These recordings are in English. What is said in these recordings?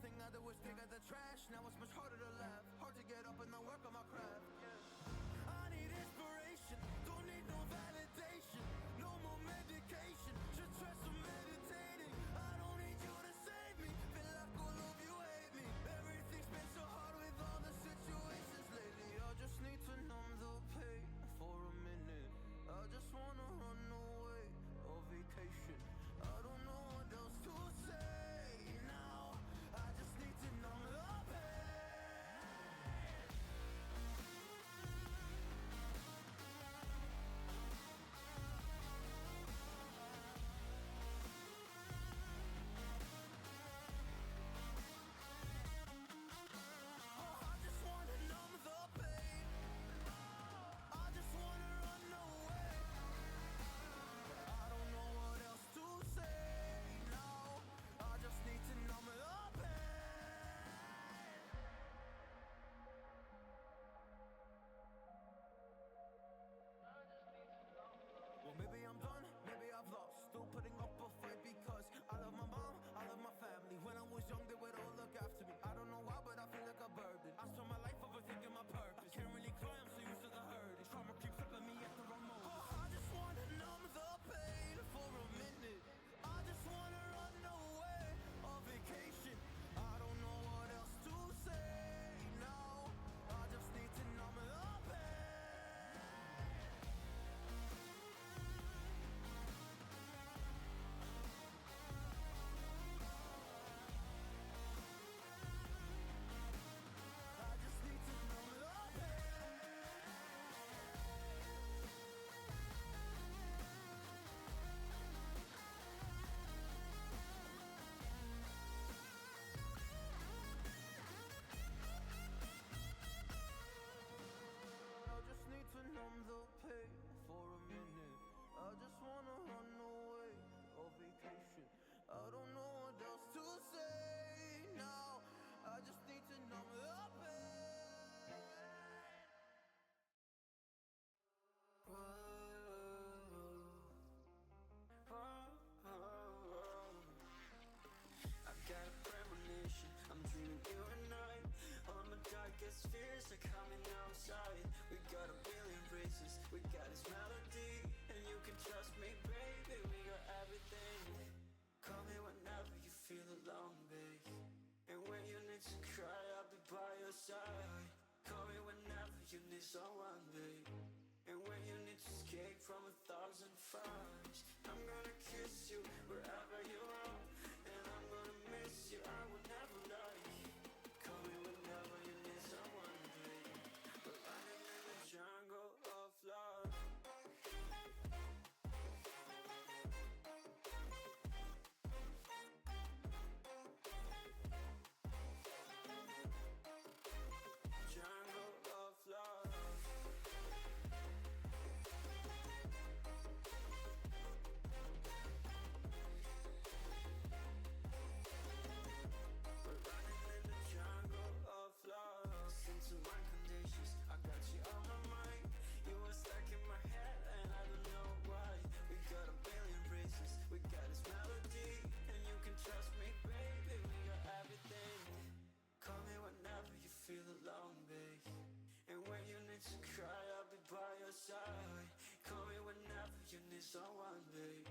thing I do is dig at the trash. Now it's much harder to laugh, hard to get up and then work on my craft. I need inspiration, don't need no validation, no more medication, just try some meditating. I don't need you to save me, feel like all of you hate me. Everything's been so hard with all the situations lately. I just need to numb the pain for a minute. I just wanna run away on vacation. I don't know what else to say now. I just need to numb the pain. Well, maybe I'm done, maybe I've lost. Still putting up a fight because I love my mom, I love my family. When I was young, they would all look after me. I don't know why, but I feel like a burden. I spent my life overthinking my purpose. Can't really cry, I'm so used to the hurt. Trauma keeps flipping me at the wrong moment. Oh, I just wanna numb the pain for a minute. I just wanna run away on vacation. I don't know what else to say now. I just need to numb the pain. To numb the pain for a minute. I just wanna run away on vacation. I don't know what else to say now. I just need to numb the pain. I've got a premonition, I'm dreaming you and I. All my darkest fears are coming outside. We got a billion races, we got this melody. And you can trust me, baby, we got everything. Call me whenever you feel alone, babe. And when you need to cry, I'll be by your side. Call me whenever you need someone, babe. And when you need to escape from 1,000 fires, I'm gonna kiss you wherever you are. And I'm gonna miss you, I will never lie. Call me whenever you need someone, babe. We're running in the jungle of love. Jungle of love. Listen to my conditions, I got you on my mind. You were stuck in my head and I don't know why. We got a billion races, we got this melody. And you can trust me, baby, we got everything. Call me whenever you feel alone, babe. And when you need to cry, I'll be by your side. Call me whenever you need someone, babe.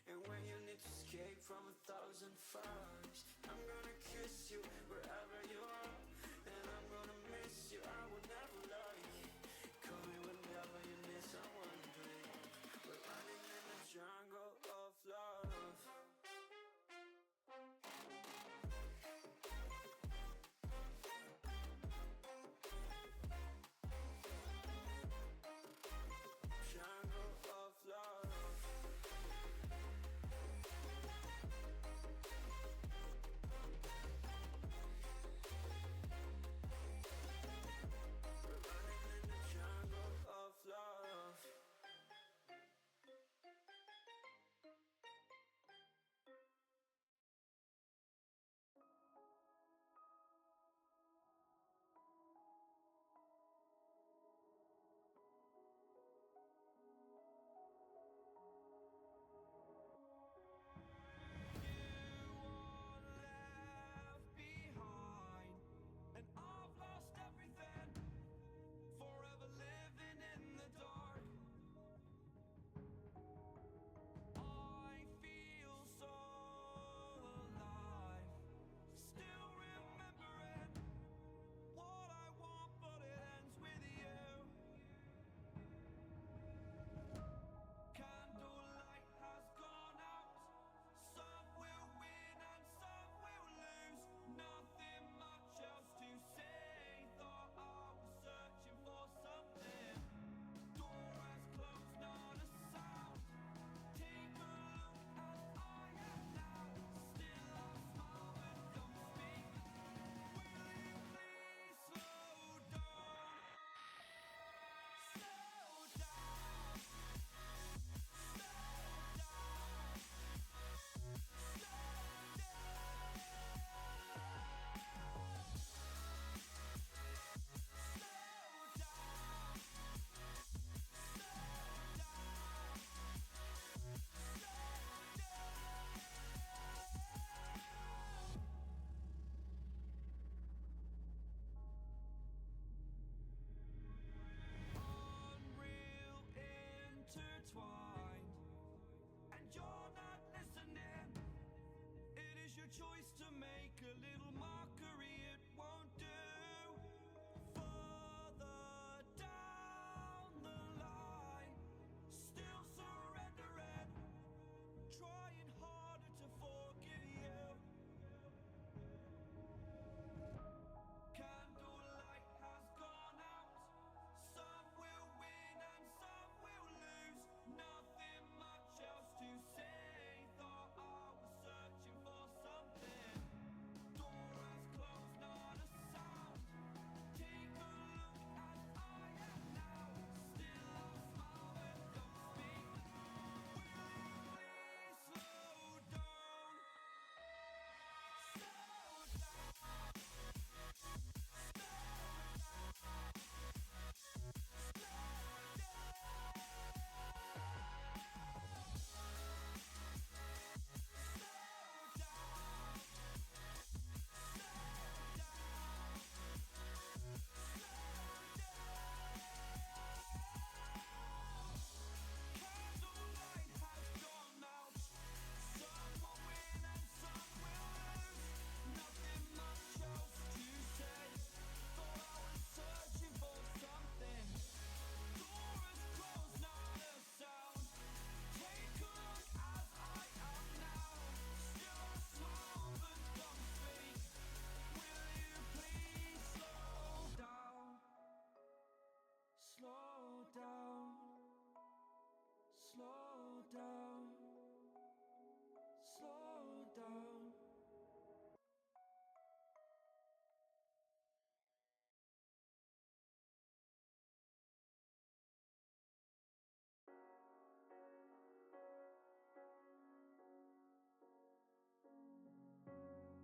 And when you need to escape from 1,000 fires, I'm gonna kiss you wherever you are. And I'm gonna miss you, I will never lie. Call me whenever you need someone, babe. We're running in the jungle of love. Jungle of love.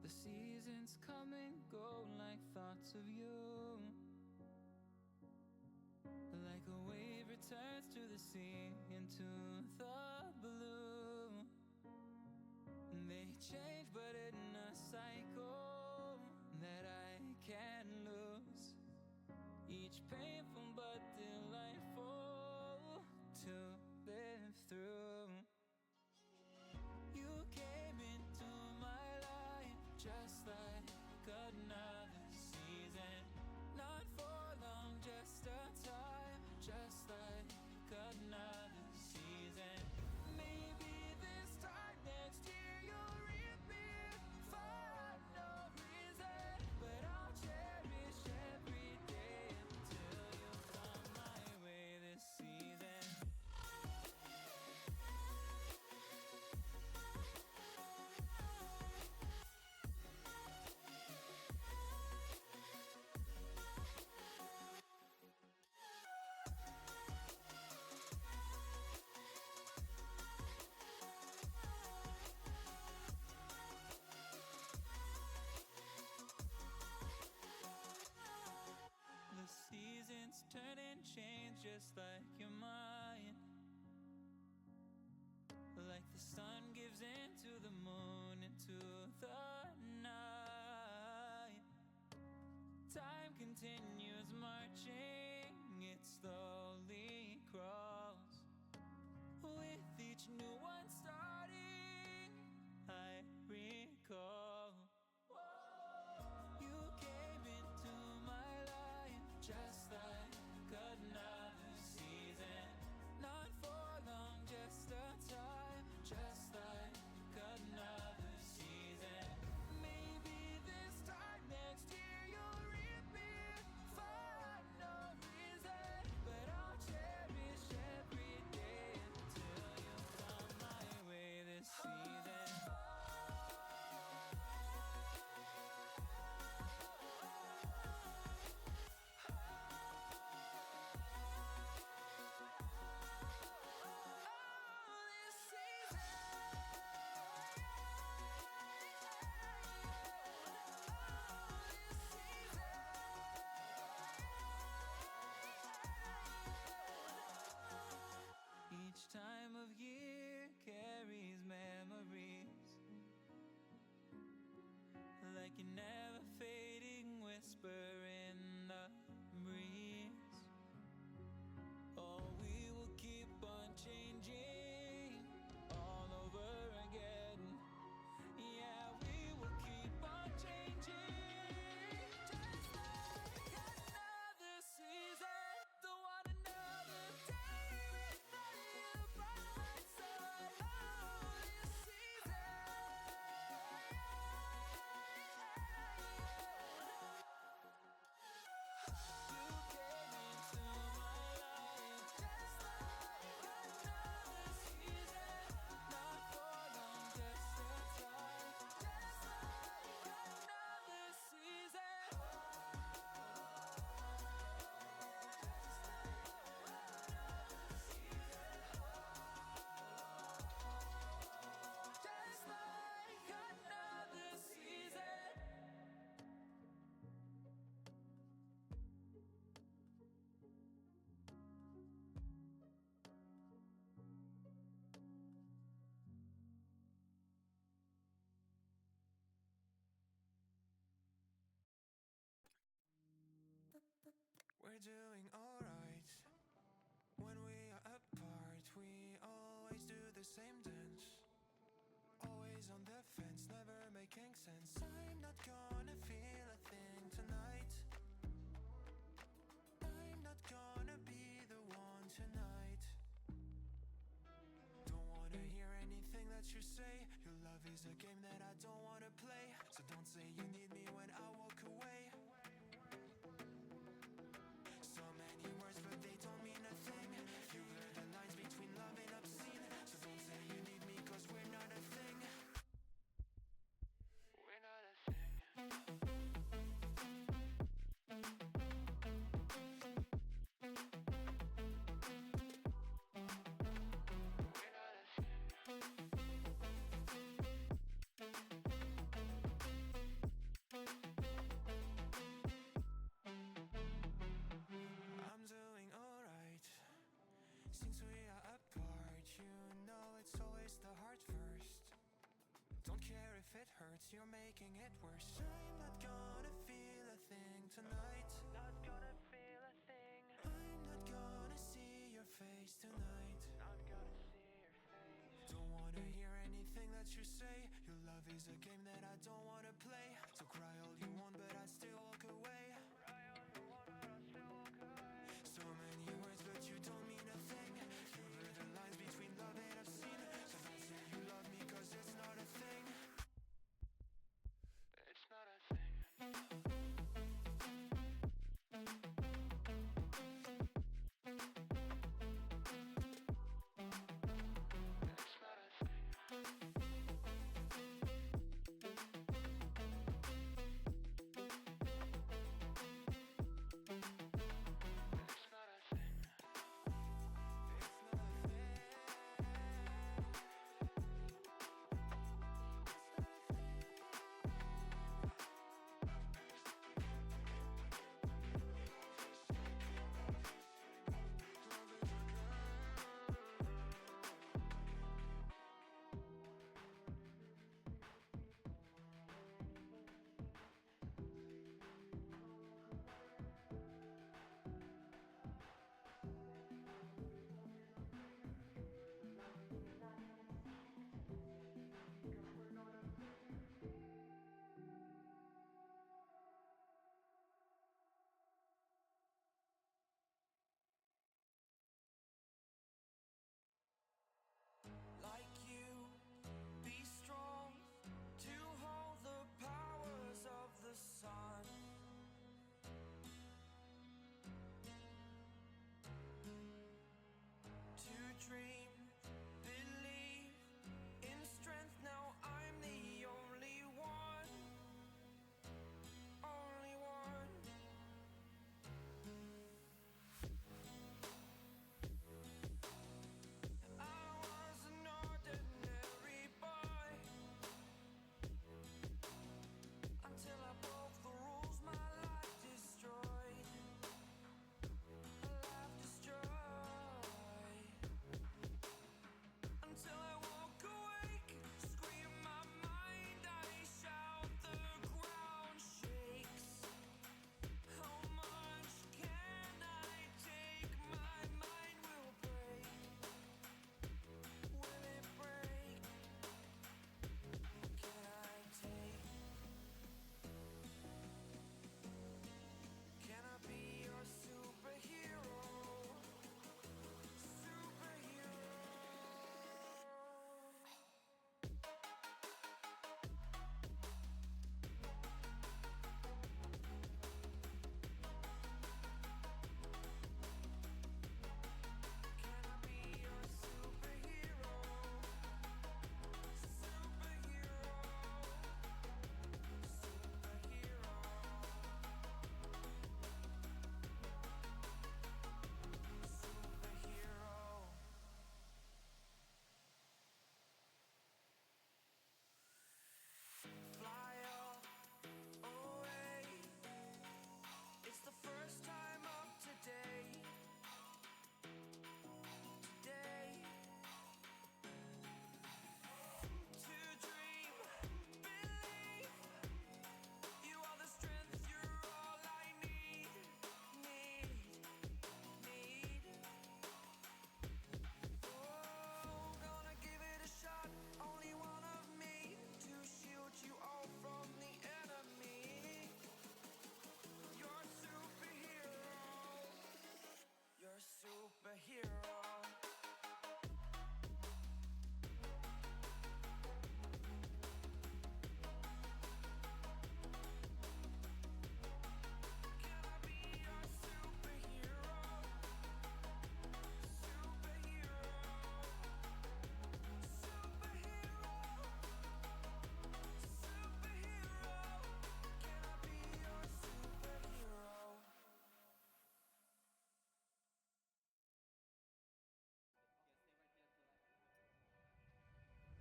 The seasons come and go like thoughts of you. Like a wave returns to the sea, into the blue. They change but in a cycle that I can't lose. Each painful but delightful to live through. You came into my life just like another season. Not for long, just a time, just like another season. Maybe this time next year you'll reappear for no reason, but I'll cherish every day until you come my way this season. The seasons turn and change just like your mind. Like the sun gives into the moon, into the night. Time continues marching, it slowly crawls. With each new one starting, I recall. You came into my life just like another season. Not for long, just a time, just like another season. Maybe this time next year you'll reappear for no reason, but I'll cherish every day until you come my way this season. Each time of year carries memories, like a never fading whisper in the breeze. Oh, we will keep on changing all over again. Yeah, we will keep on changing, just like another season. Don't want another day without you by my side. Oh, this season. You came into my life just like another season. Not for long, just a time, just like another season. Just like another season. We're doing alright. When we are apart, we always do the same dance. Always on the fence, never making sense. I'm not gonna feel a thing tonight. I'm not gonna be the one tonight. Don't wanna hear anything that you say. Your love is a game that I don't wanna play. So don't say you need me when I walk away. So many words but they don't mean a thing. You blur the lines between love and obscene. So don't say you need me cause we're not a thing. We're not a thing. We're not a thing. Since we are apart, you know it's always the heart first. Don't care if it hurts, you're making it worse. I'm not gonna feel a thing tonight. Not gonna feel a thing. I'm not gonna see your face tonight. Not gonna see your face. Don't wanna hear anything that you say. Your love is a game that I don't wanna play. So cry all you want, but I still walk away. Cry all you want, but I still walk away. So many words, but you don't mean a thing. You blur the lines between love and obscene. So don't say you love me, cause it's not a thing. It's not a thing. Like you, be strong to hold the powers of the sun. To dream, believe in strength. Now I'm the only one, only one. I was an ordinary boy until I broke the rules. My life destroyed, a life destroyed. Until I woke awake, scream my mind, I shout, the ground shakes. How much can I take? My mind will break. Will it break? Can I take? Can I be your superhero? Superhero. Can I be your superhero? Superhero. Superhero. Superhero. Fly away. It's the first time of today. Today. To dream, believe. You are the strength, you're all I need. Need. Oh, gonna give it a shot. Only one of me to shield you all from the enemy. You're a superhero. You're a superhero. Can I be your superhero? Superhero. Superhero. Superhero. Can I be your superhero?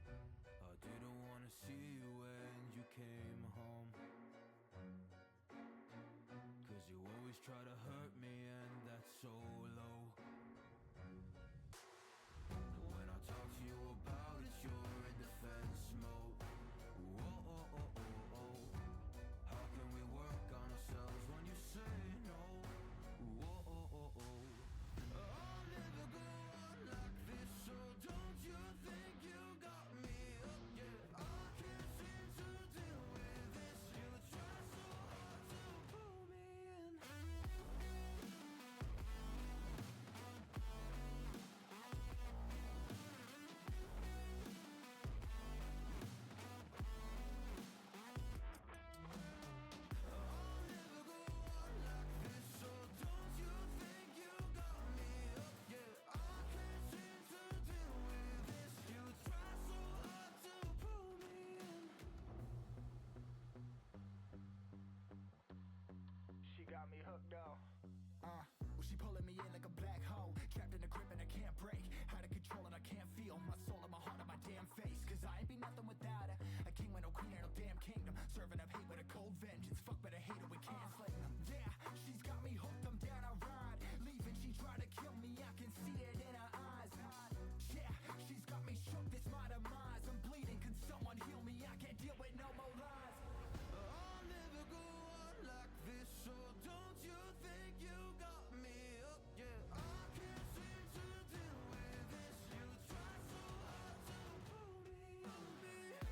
I didn't wanna see you when you came home, 'cause you always try to hurt me, and that's so low. kingdom, serving up hate with a cold vengeance. Fuck, better hate her, we cancel it. Yeah, she's got me hooked, I'm down, I ride. Leaving, she tried to kill me, I can see it in her eyes. Yeah, she's got me shook, this my demise. I'm bleeding, can someone heal me? I can't deal with no more lies. I'll never go on like this, so don't you think you got me up? Yeah, I can't seem to deal with this. You try so hard to pull me up.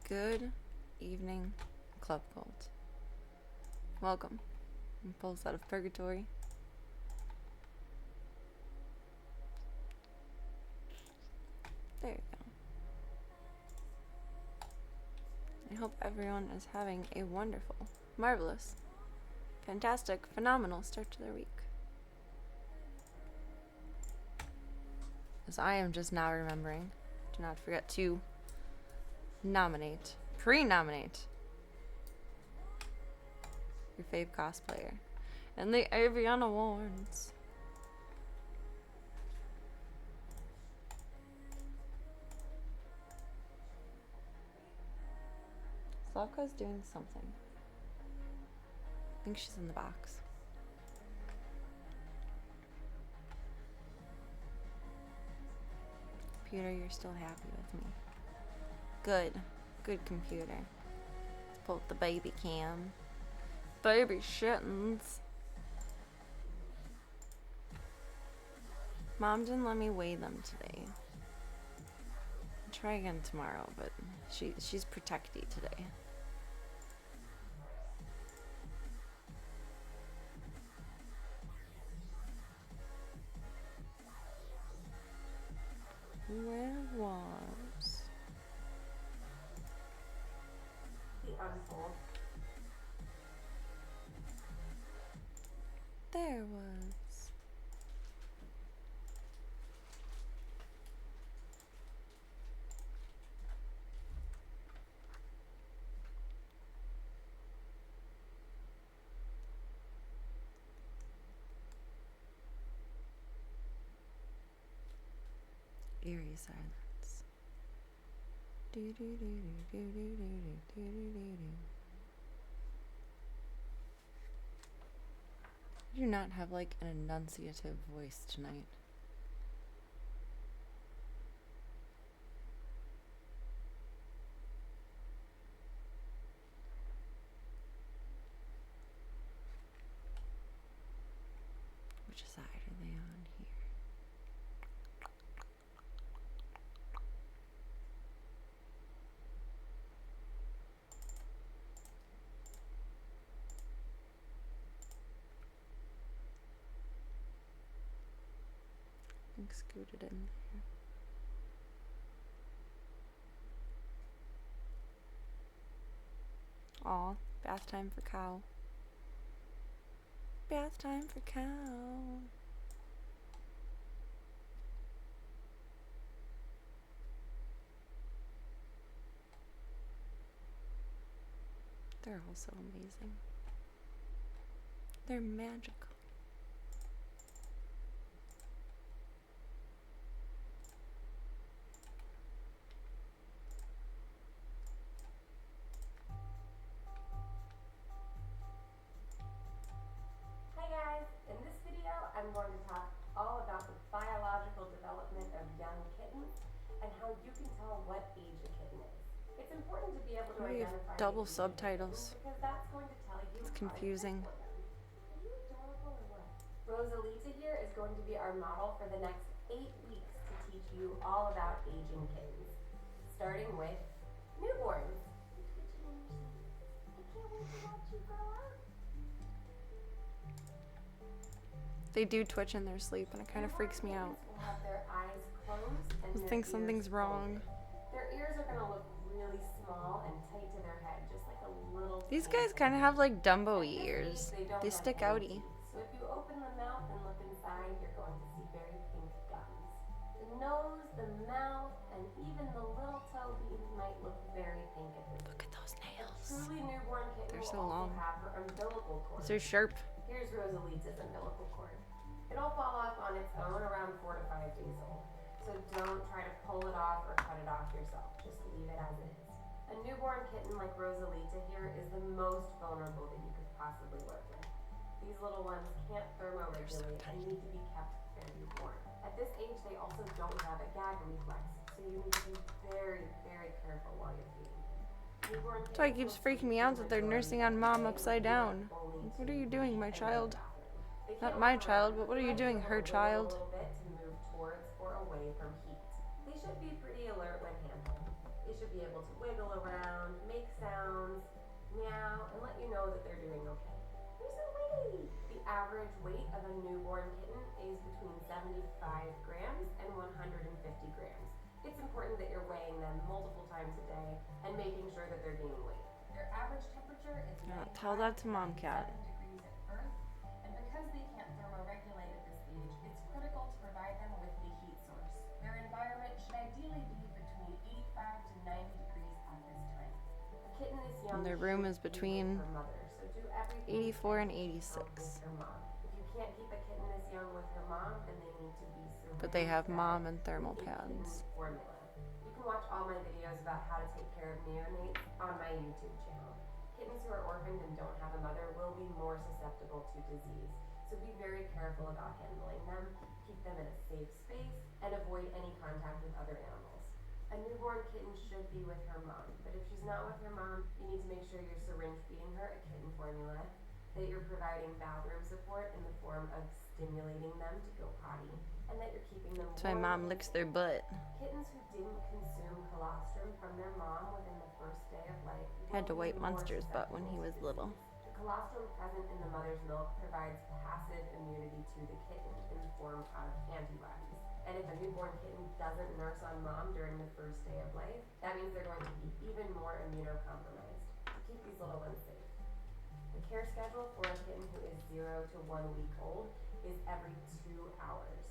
Good evening, Club Gold. Welcome. Pulse out of purgatory. There you go. I hope everyone is having a wonderful, marvelous, fantastic, phenomenal start to their week. As I am just now remembering, do not forget to pre-nominate your fave cosplayer and the Avian Awards. Slavka's doing something. I think she's in the box. Computer, you're still happy with me. Good. Good computer. Let's pull up the baby cam. Baby shittens. Mom didn't let me weigh them today. I'll try again tomorrow, but she's protecty today. Where was the unfold? There was. Eerie silence. Do do do do do do do do do do. You do not have like an enunciative voice tonight. Which side are they on here? Scoot it in there. Aw, bath time for cow. Bath time for cow. They're all so amazing. They're magical. I'm going to talk all about the biological development of young kittens and how you can tell what age a kitten is. It's important to be able to We have identify double the age of subtitles. kittens because that's going to tell you It's how to care confusing. for them. Are you adorable or what? Rosalita here is going to be our model for the next 8 weeks to teach you all about aging kittens, starting with newborns. You're twitching in your sleep. I can't wait to watch you grow up. They do twitch in their sleep, and it kind of freaks me out. Will have their eyes closed and I their think ears something's wrong. folded. Their ears are going to look really small and tight to their head, just like a little. These guys kind of have like Dumbo-y ears. They stick outy. So if you open the mouth and look inside, you're going to see very pink gums. The nose, the mouth, and even the little toe beans might look very pink at this. Look at those nails. Truly newborn kitten They're will so also long. have her umbilical cord. They're sharp. Here's Rosalita's umbilical cord. It'll fall off on its own around 4 to 5 days old. So don't try to pull it off or cut it off yourself. Just leave it as it is. A newborn kitten like Rosalita here is the most vulnerable that you could possibly work with. These little ones can't thermoregulate and need to be kept very warm. At this age, they also don't have a gag reflex, so you need to be very, very careful while you're feeding them. That's why it keeps freaking me out that they're nursing on mom upside down. What are you doing, my child? Not my child, but what are you doing, her child? A little bit to move towards or away from heat. They should be pretty alert when handled. They should be able to wiggle around average weight of a newborn kitten is between 75 grams and 150 grams. It's important that you're weighing them multiple times a day and making sure that they're gaining weight. Their average temperature is Tell that to Mom 97 Cat. degrees at birth, and because they can't thermoregulate at this age, it's critical to provide them with a heat source. Their environment should ideally be between 85 to 90 degrees at this time. A kitten is young. And their room is should be with between her mother, so do everything 84 and you can to help 86. with her mom. If you can't keep a kitten this young with her mom, then they need to be surrounded. But they have mom and thermal with a kitten pads. formula. You can watch all my videos about how to take care of neonates on my YouTube channel. Kittens who are orphaned and don't have a mother will be more susceptible to disease, so be very careful about handling them, keep them in a safe space, and avoid any contact with other animals. A newborn kitten should be with her mom, but if she's not with her mom, you need to make sure you're syringe feeding her a kitten formula, that you're providing bathroom support in the form of stimulating them to go potty, and that you're keeping them That's why warm Mom and licks their butt. Kittens who didn't consume colostrum from their mom within the first day of life Had to will wipe be more Munster's butt when he was susceptible to little. disease. The colostrum present in the mother's milk provides passive immunity to the kitten in the form of antibodies. And if a newborn kitten doesn't nurse on mom during the first day of life, that means they're going to be even more immunocompromised. To keep these little ones safe. The care schedule for a kitten who is 0 to 1 week old is every 2 hours.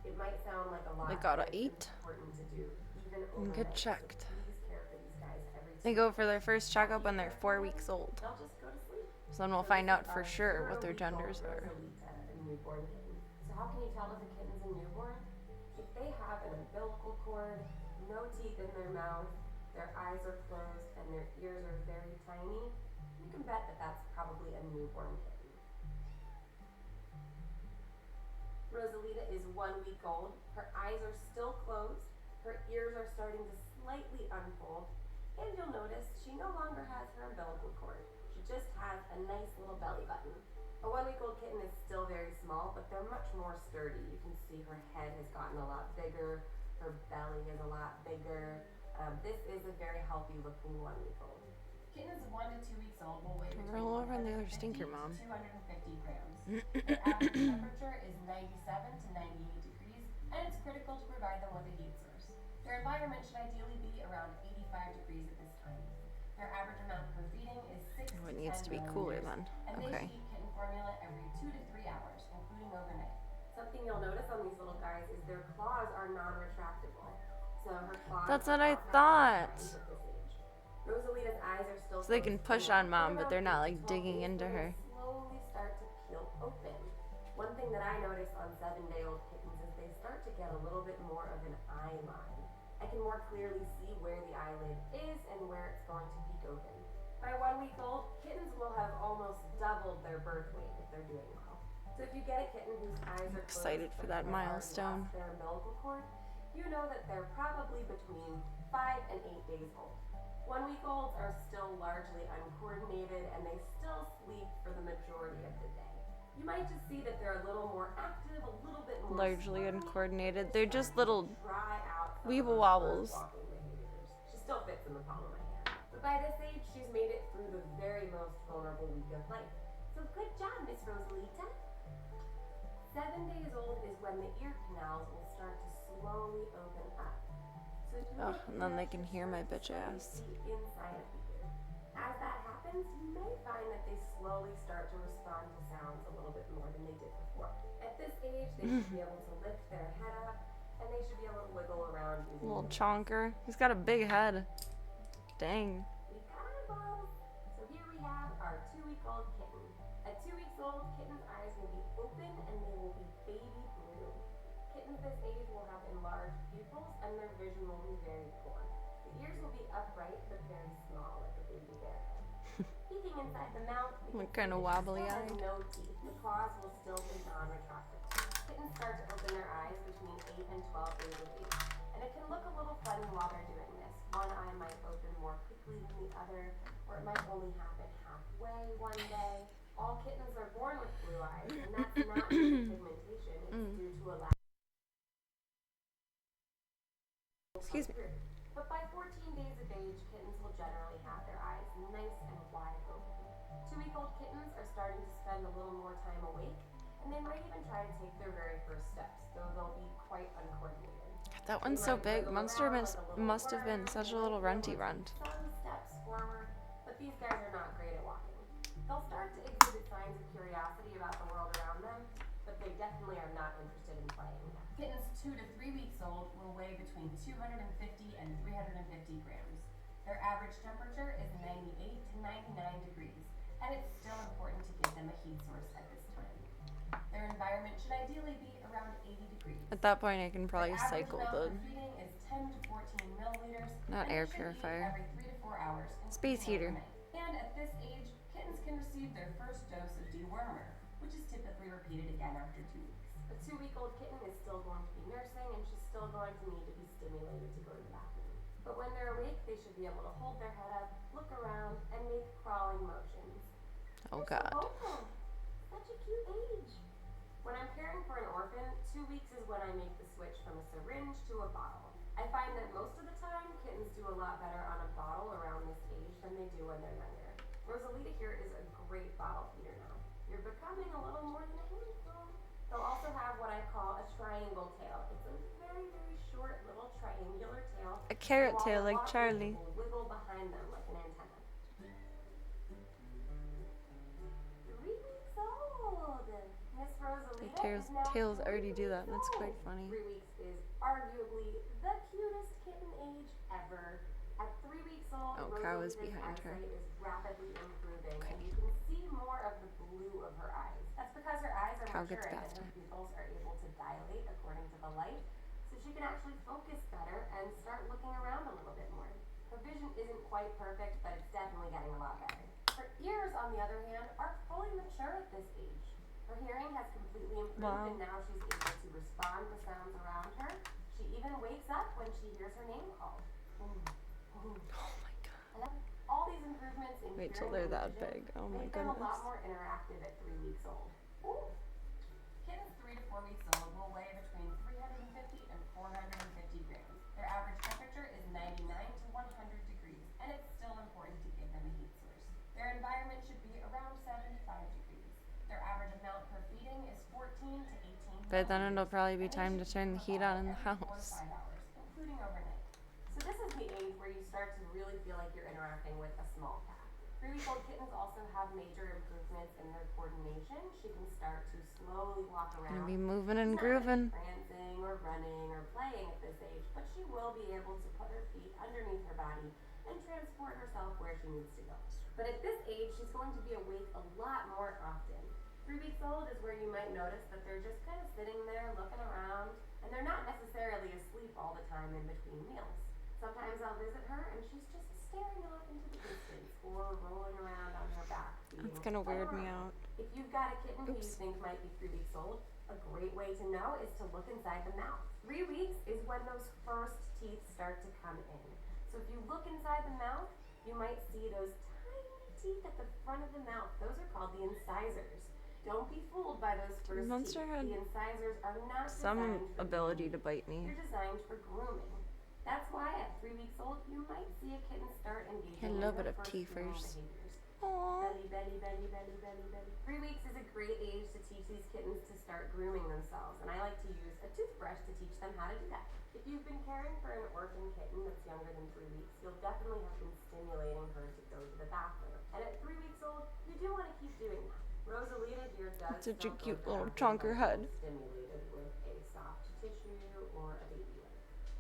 It might sound like a lot, They gotta but eat it's important to do even and get overnight, checked. So please care for these guys every They 2 go for their first checkup when they're 4 weeks old. They'll just go to sleep. So then we'll find out for sure what their genders are. Rosalita, a newborn kitten. So how can you tell if a kitten's a newborn? If they have an umbilical cord, no teeth in their mouth, their eyes are closed, and their ears are very tiny, you can bet that that's probably a newborn kitten. Rosalita is 1 week old. Her eyes are still closed. Her ears are starting to slightly unfold. And you'll notice she no longer has her umbilical cord. She just has a nice little belly button. A 1 week old kitten is still very small, but they're much more sturdy. You can see her head has gotten a lot bigger. Her belly is a lot bigger. This is a very healthy looking 1 week old. Kittens 1 to 2 weeks old will weigh between Roll over on the other 150 stinker, to Mom. 250 grams. Their average temperature is 97 to 98 degrees, and it's critical to provide them with a heat source. Their environment should ideally be around 85 degrees at this time. Their average amount per feeding is 6 Oh, to it needs 10 to be cooler then. milliliters, and Okay. they should eat kitten formula every 2 to 3 hours, including overnight. Something you'll notice on these little guys is their claws are non-retractable. So her claws That's are what I not thought. at this age. Rosalita's eyes are still So they can closed push for on Mom, but they're not about like 8 to 12 digging days, into and her. they slowly start to peel open. One thing that I noticed on 7-day-old kittens is they start to get a little bit more of an eye line. I can more clearly see where the eyelid is and where it's going to peek open. By 1 week old, kittens will have almost doubled their birth weight if they're doing well. So if you get a kitten whose eyes are Excited closed for but that has already milestone. lost their umbilical cord, you know that they're probably between 5 and 8 days old. 1 week olds are still largely uncoordinated and they still sleep for the majority of the day. You might just see that they're a little more active, a little bit more Largely squirmy, uncoordinated. and They're just little try out some of weeble those wobbles. bird walking behaviors. She still fits in the palm of my hand. But by this age, she's made it through the very most vulnerable week of life. So good job, Miss Rosalita. 7 days old is when the ear canals will start to slowly open up. So if you Ugh, look and then they here, can you hear my start to bitch slowly ass. see inside of the ear. As that happens, you may find that they slowly start to respond to sounds a little bit more than they did before. At this age, they should be able to lift their head up, and they should be able to wiggle around using Little their chonker. He's got a big head. Dang. We've got eyeballs. So here we have our 2-week-old kitten. At 2 weeks old, kitten's eyes will be open and they will be baby blue. Kittens this age will have enlarged pupils and their vision will be very poor. The ears will be upright but very small, like a baby bear head. Peeking inside the mouth, the Look kinda kitten still has wobbly-eyed. no teeth. The claws will still be non-retractable. Kittens start to open their eyes between 8 and 12 days of age. And it can look a little funny while they're doing this. One eye might open more quickly than the other, or it might only happen halfway one day. All kittens are born with blue eyes, and that's not due to pigmentation, it's due to a lack Excuse me. of. But by 14 days of age, kittens will generally have their eyes nice and wide open. 2-week-old kittens are starting to spend spend a little more time awake, and they might even try to take their very first steps, though they'll be quite uncoordinated. That They one's so might big. wiggle Monster around like a little must have been worm, such and a they little might be runty able to runt. take some steps forward, but these guys are not great at walking. They'll start to exhibit signs of curiosity about the world around them, but they definitely are not interested in playing. Kittens 2 to 3 weeks old will weigh between 250 and 350 grams. Their average temperature is 98 to 99 degrees, and it's still important to give them a heat source at this time. Their environment should ideally be around 80 degrees. At that point, I can probably Their average cycle amount the for feeding is 10 to 14 milliliters, not and air they should eat purifier. every 3 to 4 hours, Space heater. overnight. And at this age, kittens can receive their first dose of dewormer, which is typically repeated again after 2 weeks. A 2-week-old kitten is still going to be nursing, and she's still going to need to be stimulated to go to the bathroom. But when they're awake, they should be able to hold their head up, look around, and make crawling motions. Oh They're so God. vocal. Such a cute age. When I'm caring for an orphan, 2 weeks is when I make the switch from a syringe to a bottle. I find that most of the time, kittens do a lot better on a bottle around this age than they do when they're younger. Rosalita here is a great bottle feeder now. You're becoming a little more than a handful. They'll also have what I call a triangle tail. It's a very, very short little triangular tail. A carrot While tail they're like walking, Charlie. it will wiggle behind them like an antenna. 3 weeks old. Miss Rosalita Their is now tails 3 already do that, weeks and it's quite old. funny. 3 weeks is arguably the cutest kitten age ever. At 3 weeks old, Oh, cow is Rosalita's behind her. eyesight is rapidly improving, and you can see more of the blue of her eyes. That's because her eyes are Cow gets maturing and faster. her pupils are able to dilate according to the light, so she can actually focus better and start looking around a little bit more. Her vision isn't quite perfect, but it's definitely getting a lot better. Her ears, on the other hand, are fully mature at this age. Her hearing has completely improved, Wow. and now she's able to respond to sounds around her. She even wakes up when she hears her name called. Oh my God. And all these improvements in Wait till hearing they're and that vision big. Oh my make them a lot goodness. more interactive at 3 weeks old. Ooh. Kittens 3 to 4 weeks old will weigh between 350 and 450 grams. Their average temperature is 99 to 100 degrees, and it's still important to give them a heat source. Their environment should be around 75 degrees. Their average amount per feeding is 14 to 18 But then it'll milliliters, probably be and they time to should turn the eat heat from a on in the bottle every 4 to house. 5 hours, including overnight. So this is the age where you start to really feel like you're interacting with a small cat. 3-week-old kittens also have major improvements in their coordination. She can start to slowly walk around. Gonna be moving and She's not like grooving. prancing or running or playing at this age, but she will be able to put her feet underneath her body and transport herself where she needs to go. But at this age, she's going to be awake a lot more often. 3 weeks old is where you might notice that they're just kind of sitting there looking around, and they're not necessarily asleep all the time in between meals. Sometimes I'll visit her and she's just staring off into the distance or rolling around on her back. That's gonna weird me out. If you've got a kitten who you Oops. think might be 3 weeks old, a great way to know is to look inside the mouth. 3 weeks is when those first teeth start to come in. So if you look inside the mouth, you might see those tiny teeth at the front of the mouth. Those are called the incisors. Don't be fooled by those first Monster teeth. had The incisors are not some designed for ability eating. to bite me. They're designed for grooming. That's why at 3 weeks old, you might see a kitten start engaging A in little her bit of first tea grooming first. behaviors. Aww. Belly, belly, belly, belly, belly, belly. 3 weeks is a great age to teach these kittens to start grooming themselves, and I like to use a toothbrush to teach them how to do that. If you've been caring for an orphan kitten that's younger than 3 weeks, you'll definitely have been stimulating her to go to the bathroom. And at 3 weeks old, you do want to keep doing that. Rosalita here does Such a still go cute to the little bathroom chonker by head. being stimulated with a soft tissue or a baby wipe.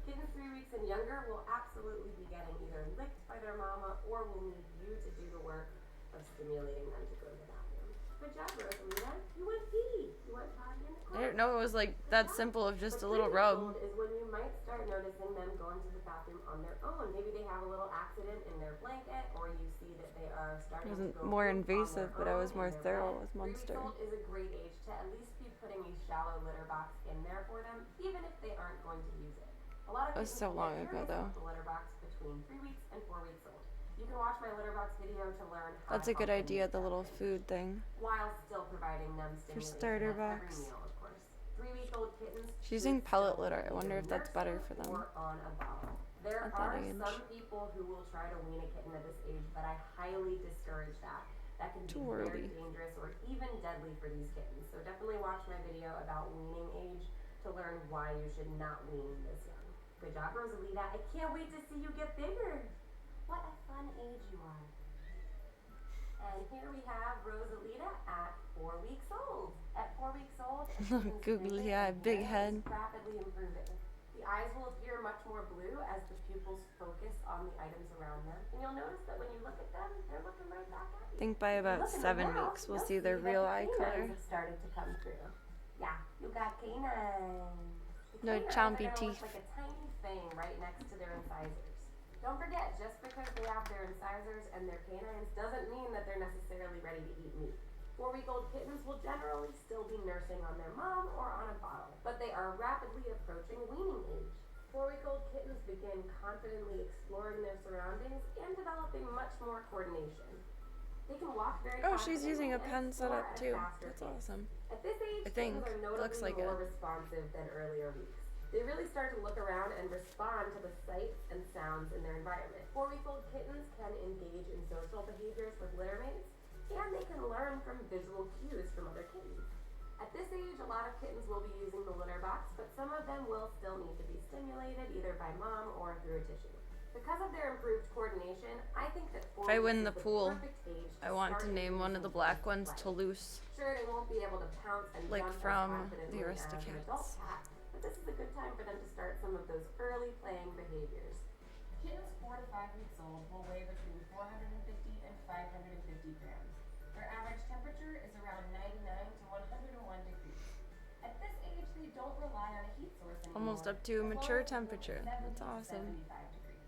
Kittens 3 weeks and younger will absolutely be getting either licked by their mama or will need you to do the work of stimulating them to go to the bathroom. Good job, Rosalita. You went pee. You went potty in the I corner. didn't know it was like that simple of just a But little 3 weeks rub. old is when you might start noticing them going to the bathroom on their own. Maybe they have a little accident in their blanket, or you see that they are starting It wasn't to go more poop on invasive, their but I own was in more their thorough bed. with 3 weeks Monster. old is a great age to at least be putting a shallow litter box in there for them, even if they aren't going to use it. A lot of That was kittens so will long get ago, curious though. about the litter box between 3 weeks and 4 weeks old. You can watch my litter box video to learn how That's to a good help them idea, use the that little thing, food thing. while still providing them stimulation starter at every box. meal, of course. 3-week-old kittens She's using should pellet still litter. be I wonder either if that's better nursed for them. or on a bottle. There at that are age. some people who will try to wean a kitten at this age, but I highly discourage that. that can be Too very early. dangerous or even deadly for these kittens. So definitely watch my video about weaning age to learn why you should not wean this young. Good job, Rosalita. I can't wait to see you get bigger. What a fun age you are. And here we have Rosalita at 4 weeks old. At 4 weeks old, a kitten's Googly vision eye, and big hearing head. is rapidly improving. The eyes will appear much more blue as the pupils focus on the items around them. And you'll notice that when you look at them, they're looking right back at I you. think by If you about look in the 7 mouth, weeks we'll you'll see their that real the eye canines color. have started to come through. Yeah, you got canines. The No canines chompy are gonna teeth. look like a tiny fang right next to their incisors. Don't forget, just because they have their incisors and their canines doesn't mean that they're necessarily ready to eat meat. 4-week-old kittens will generally still be nursing on their mom or on a bottle, but they are rapidly approaching weaning age. 4-week-old kittens begin confidently exploring their surroundings and developing much more coordination. They can walk very Oh, she's using a confidently and pen explore setup at a too. faster That's pace. awesome. At this age, I think. kittens are notably Looks like more it. responsive than earlier weeks. They really start to look around and respond to the sights and sounds in their environment. 4-week-old kittens can engage in social behaviors with litter mates, and they can learn from visual cues from other kittens. At this age, a lot of kittens will be using the litter box, but some of them will still need to be stimulated either by mom or through a tissue. Because of their improved coordination, I think that 4 If I weeks win is the pool, perfect age I want to start name one of the black ones play. Toulouse. Sure, they won't be able to pounce and Like jump from as confidently the as an adult Aristocats. cat, but this is a good time for them to start some of those early playing behaviors. Kittens 4 to 5 weeks old will weigh between 450 and 550 grams. Their average temperature is around 99 to 101 degrees. At this age, they don't rely on a heat source anymore. Almost up to as long mature as it's temperature. 70 That's to awesome. 75 degrees.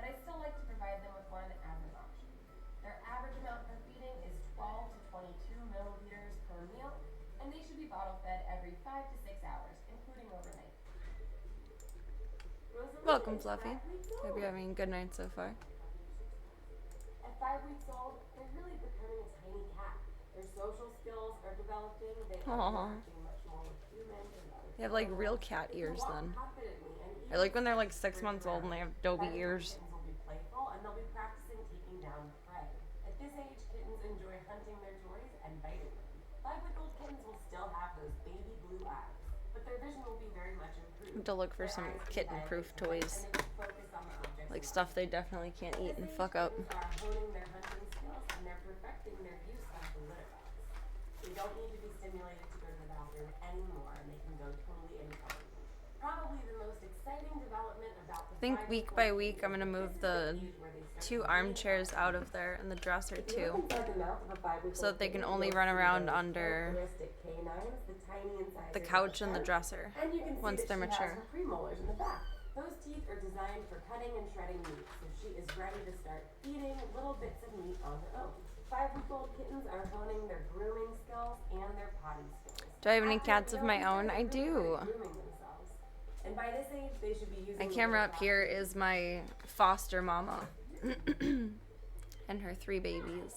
But I still like to provide them with one as an option. Their average amount per feeding is 12 to 22 milliliters per meal, and they should be bottle fed every 5 to 6 hours, including overnight. Rosalita Welcome, is Fluffy. 5 weeks Hope old. you're having a good night so far. At 5 weeks old, they're really becoming a tiny cat. Their social skills are developing. They are Aw. interacting much more with humans and other They have like people. real cat They can ears walk then. confidently and I like when they're like even 6 sprint months old and they around. have Dobie 5-week-old ears. kittens will be playful and they'll be practicing taking down prey. At this age, kittens enjoy hunting their toys and biting them. 5-week-old kittens will still have those baby blue eyes, but their vision will be very much improved. To look for Their some eyes can kitten-proof dilate more, toys. and they can focus on the objects Like around stuff them. they definitely can't At eat this and age, fuck up. kittens are honing their hunting skills and they're perfecting their use of the litter box. They don't need to be stimulated to go to the bathroom anymore, and they can go totally independently. Probably the most exciting development about the I think week by week I'm gonna move the 2 armchairs out of there and the dresser too, so that they can only run around under the couch and the dresser once they're mature. Premolars in the back. Those teeth are designed for cutting and shredding meat, so she is ready to start eating little bits of meat on her own. 5-week-old kittens are honing their grooming skills and their potty skills. Do I have any After cats a of meal, my they own? start I really do. good at grooming themselves. And by this age, they should be using My the camera litter up here box. is my foster mama and her 3 babies.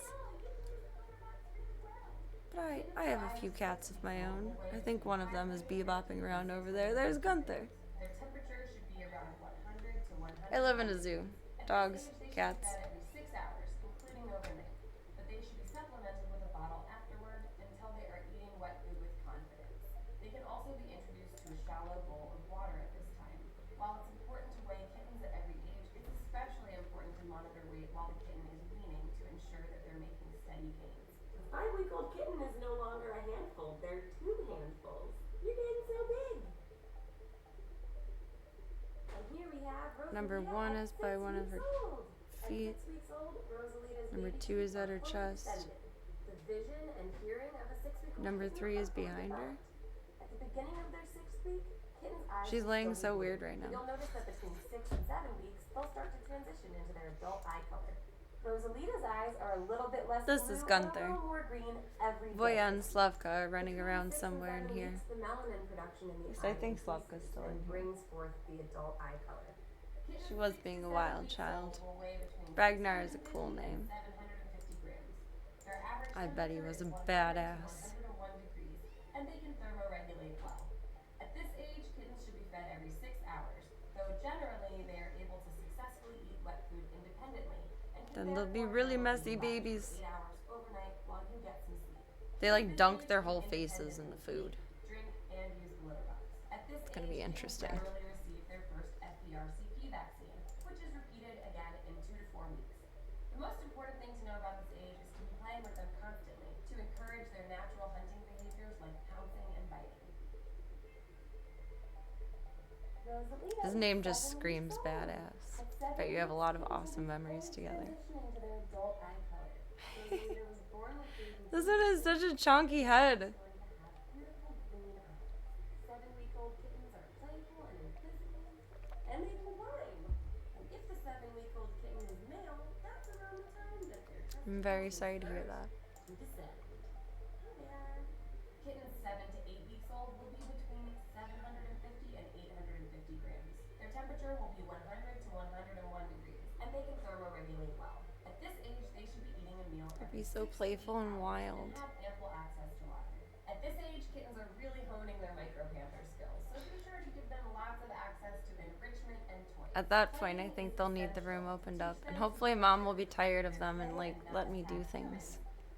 But I have a few cats of my own. I think one of them is bebopping around over there. There's Gunther. Their temperature should be around 100 to 100. I live in a zoo. Dogs, cats. Every 6 hours, including overnight. But they should be supplemented with a bottle afterward until they are eating wet food with confidence. They can also be introduced to a shallow bowl of water at this time. While it's important to weigh kittens at every age, it's especially important to monitor weight while the kitten is weaning to ensure that they're making steady gains. The 5-week-old kitten is no longer a handful, they're 2 handfuls. You're getting so big. And here we have Rosalita Number 1 at is by 6 one of her weeks old. feet. At 6 weeks old, Rosalita's Number baby 2 is teeth at her are fully chest. extended. The vision and hearing of a 6-week-old Number kitten 3 are is fully behind her. developed. At the beginning of their 6th week, kittens' eyes She's will laying still so be weird blue. right now. You'll notice that between 6 and 7 weeks, they'll start to transition into their adult eye color. Rosalita's eyes are a little bit less This blue is and a Gunther. little more green every day. Voya and Slavka are running Between around 6 and somewhere in 7 here. weeks, the melanin production in the Yes, I eye think increases Slavka's still and in here. brings forth the adult eye color. She was being a wild child. Ragnar Ragnar is a cool name. 750 grams. Their average I bet he temperature was a is 100 to badass. 101 degrees, and they can thermoregulate well. At this age, kittens should be fed every 6 hours, though generally they are able to successfully eat wet food independently. And can Then they'll be therefore really only messy last for babies. 8 hours overnight They like dunk their whole faces in the food. Drink and use the litter box. At this It's gonna age, be kittens interesting. generally receive their first FDRCP vaccine, which is repeated again in 2 to 4 weeks. The most important thing to know about this age is to be playing with them constantly to encourage their natural hunting behaviors like pouncing and biting. His name just screams badass. Bet you have a lot of awesome memories together. This one has such a chunky head. 7-week-old kittens are playful and inquisitive, and they can climb. And if the 7-week-old kitten is male, that's around the time that their I'm very sorry to hear that. to descend. Hi there. Kittens 7 to 8 weeks old will be between 750 and 850 grams. Their temperature will be 100 to 101 degrees, and they can thermoregulate well. At this age, they should be eating a meal every Be so 6 to 8 playful and hours wild. and have ample access to water. At this age, kittens are really honing their micropanther skills, so be sure to give them lots of access to enrichment and toys. At that point, I think they'll need the room opened up, and hopefully mom will be tired of them and like let me do things.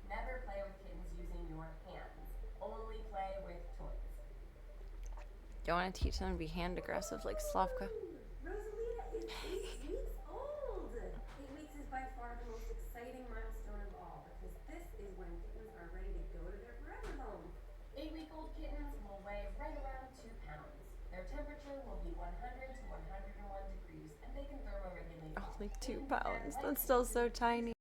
Never play with kittens using your hands. Only play with toys. Don't want to teach them to be hand aggressive like Slavka. Rosalita is 8 weeks old. 8 weeks is by far the most exciting milestone of all because this is when kittens are ready to go to their forever home. 8-week-old kittens will weigh right around 2 pounds. Their temperature will be 100 to 101 degrees, and they can thermoregulate. Only 2 pounds. That's still so tiny.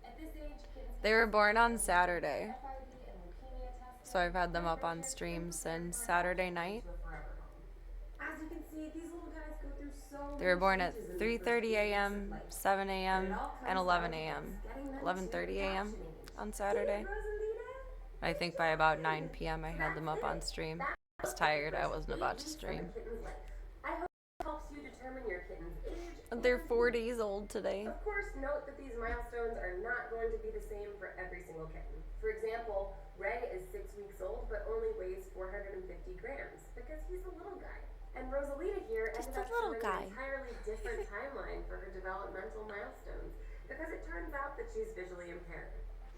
At this age, kittens They were born on Saturday, FIV and leukemia tests. so I've had them up on stream since Saturday night. As you can see, these little guys go through so They were born at 3:30 a.m., 7 a.m., and 11 a.m. 11:30 a.m. on Saturday. I think by about 9 p.m. I had them up on stream. I was tired. I wasn't about to stream. I hope it helps you determine your kitten's age. They're 4 days old today. Of course, note that these milestones are not going to be the same for every single kitten. For example, Ray is 6 weeks old but only weighs 450 grams because he's a little guy. And Rosalita here Just ended a up little showing guy. an entirely different timeline for her developmental milestones because it turns out that she's visually impaired.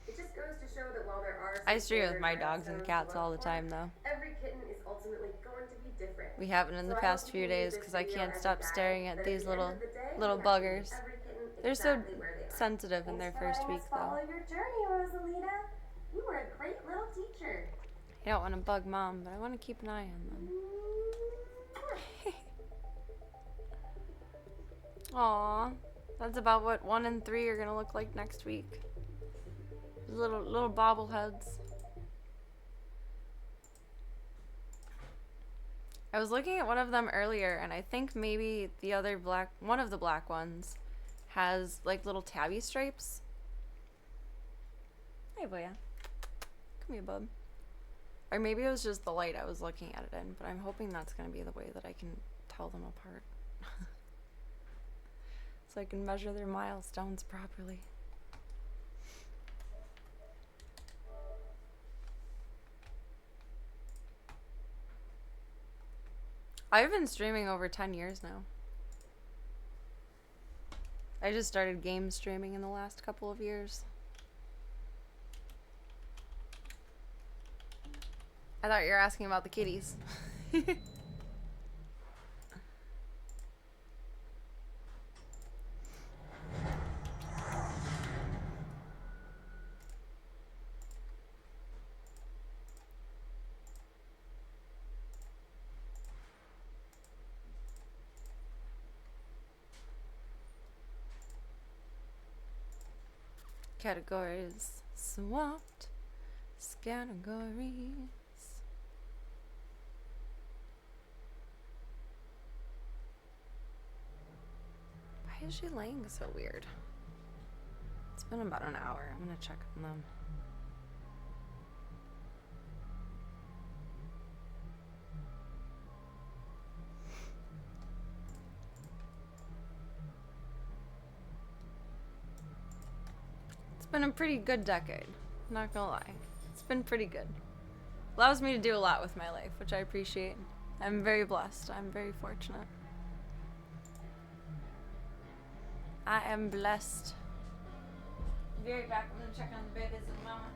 It just goes to show that while there are some I stream with standard my dogs and milestones cats to all look the for, time though. every kitten is ultimately going to be different. We haven't in the So I past hope few you can use days this because I video can't as a stop guide, staring at but these the end little of the day, little we have to meet buggers. every kitten They're so exactly where they are. sensitive in their Thanks first for letting week us though. follow your journey, Rosalita. You were a great little teacher. I don't want to bug mom, but I want to keep an eye on them. Aw, that's about what 1 and 3 are gonna look like next week. Little bobbleheads. I was looking at one of them earlier, and I think maybe the other one of the black ones, has like little tabby stripes. Hey, boya. Come here, bub. Or maybe it was just the light I was looking at it in, but I'm hoping that's gonna be the way that I can tell them apart. So I can measure their milestones properly. I've been streaming over 10 years now. I just started game streaming in the last couple of years. I thought you were asking about the kitties. Categories swapped. Categories. Why is she laying so weird? It's been about an hour. I'm gonna check on them. It's been a pretty good decade, not gonna lie. It's been pretty good. Allows me to do a lot with my life, which I appreciate. I'm very blessed. I'm very fortunate. I am blessed. Be right back. I'm gonna check on the babies and mama.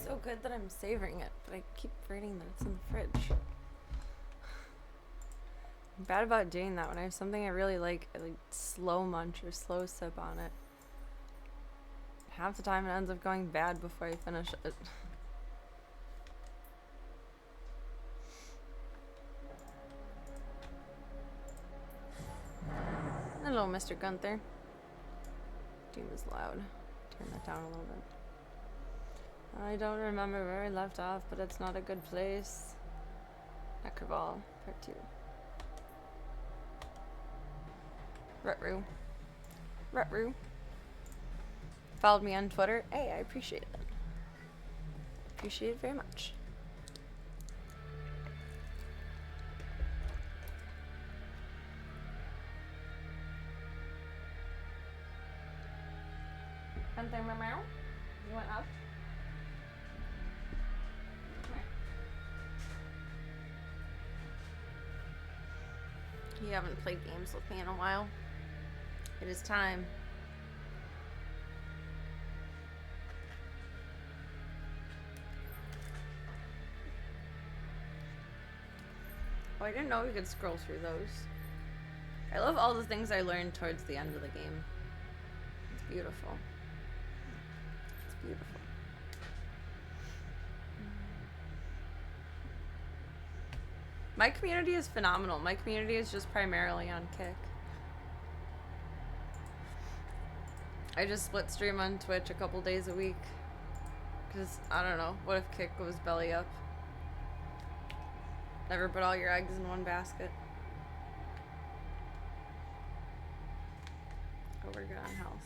So good that I'm savoring it, but I keep forgetting that it's in the fridge. I'm bad about doing that when I have something I really like. I like slow munch or slow sip on it. Half the time it ends up going bad before I finish it. Hello, Mr. Gunther. Doom is loud. Turn that down a little bit. I don't remember where I left off, but it's not a good place. Neckerval, part 2. Rutru. Rutru. Followed me on Twitter. Hey, I appreciate it. Appreciate it very much. Gunther, meow. You went up? You haven't played games with me in a while. It is time. Oh, I didn't know we could scroll through those. I love all the things I learned towards the end of the game. It's beautiful. It's beautiful. My community is phenomenal. My community is just primarily on Kick. I just split stream on Twitch a couple days a week. Because, I don't know, what if Kick goes belly up? Never put all your eggs in one basket. Oh, we're good on health.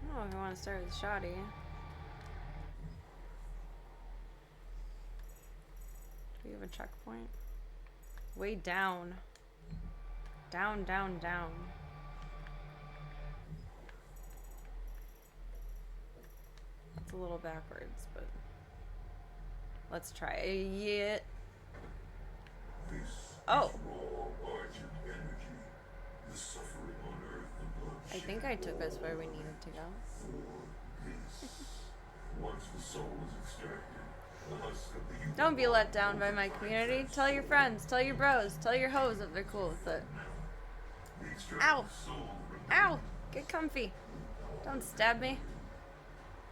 I don't know if I want to start with Shoddy. Do we have a checkpoint? Way down. Down, down, down. It's a little backwards, but let's try it. Oh. I think I took us where we needed to go. Don't be let down by my community. Tell your friends, tell your bros, tell your hoes that they're cool with it. Ow! Ow! Get comfy. Don't stab me.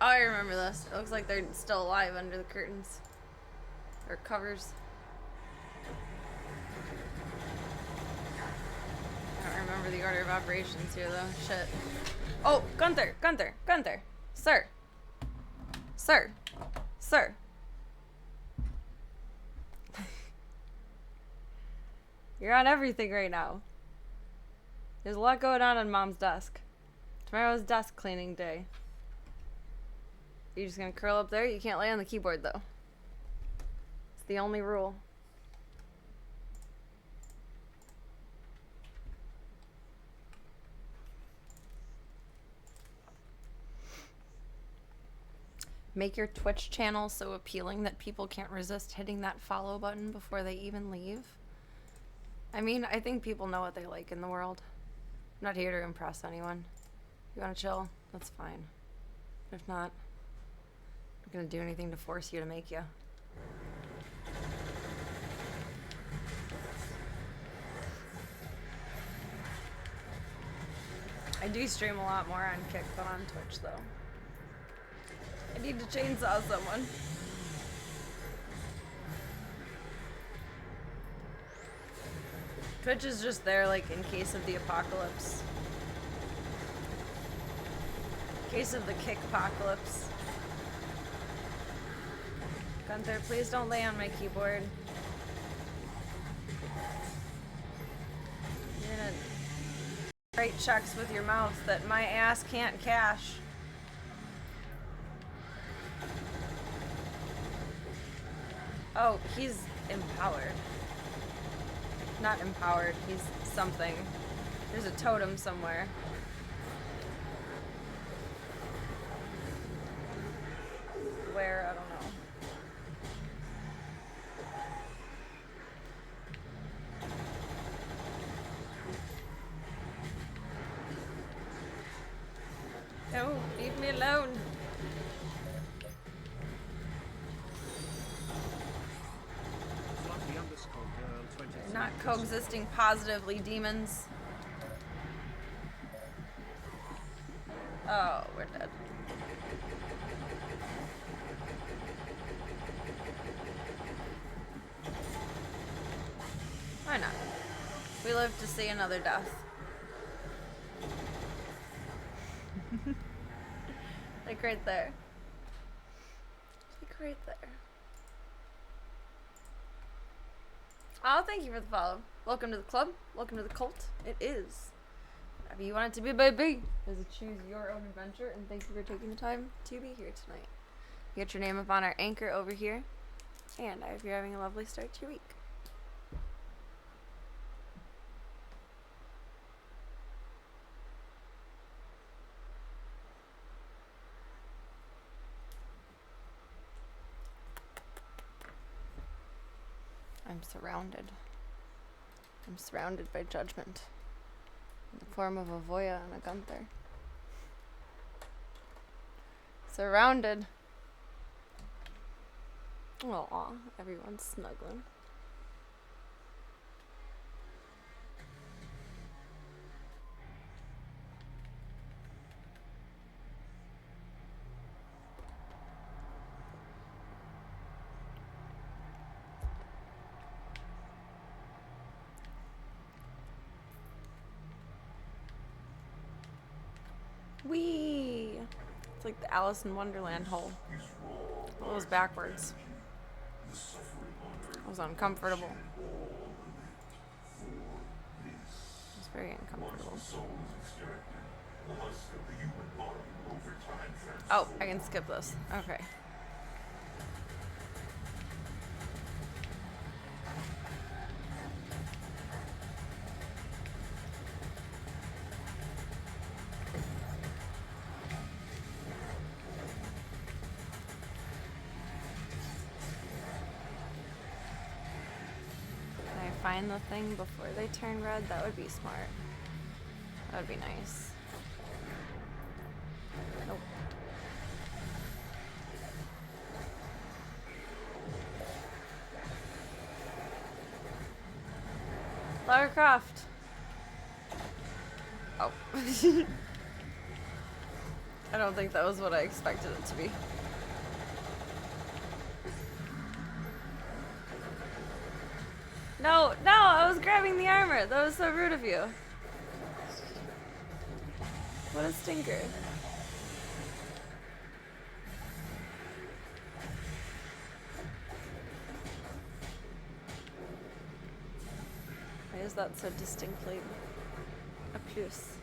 Oh, I remember this. It looks like they're still alive under the curtains. Or covers. I don't remember the order of operations here, though. Shit. Oh, Gunther! Gunther! Gunther! Sir! Sir! Sir! You're on everything right now. There's a lot going on Mom's desk. Tomorrow's desk cleaning day. You're just gonna curl up there? You can't lay on the keyboard, though. It's the only rule. Make your Twitch channel so appealing that people can't resist hitting that follow button before they even leave. I mean, I think people know what they like in the world. I'm not here to impress anyone. If you want to chill, that's fine. If not, I'm not gonna do anything to force you to make you. I do stream a lot more on Kick than on Twitch, though. I need to chainsaw someone. Twitch is just there, like, in case of the apocalypse. In case of the Kick apocalypse. Gunther, please don't lay on my keyboard. You're gonna write checks with your mouth that my ass can't cash. Oh, he's empowered. Not empowered, he's something. There's a totem somewhere. Where? I don't know. No, leave me alone. Not coexisting positively, demons. Oh, we're dead. Why not? We live to see another death. Like right there. Like right there. Oh, thank you for the follow. Welcome to the club. Welcome to the cult. It is whatever you want it to be, baby. Is a choose your own adventure, and thank you for taking the time to be here tonight. You get your name up on our anchor over here, and I hope you're having a lovely start to your week. I'm surrounded. I'm surrounded by judgment in the form of a Voya and a Gunther. Surrounded. Aw, everyone's snuggling. Whee! It's like the Alice in Wonderland hole. It was backwards. It was uncomfortable. It was very uncomfortable. Oh, I can skip this. Okay. Can I find the thing before they turn red? That would be smart. That would be nice. Nope. Lara Croft. Oh. I don't think that was what I expected it to be. No, no, I was grabbing the armor. That was so rude of you. What a stinker. Why is that so distinctly obtuse?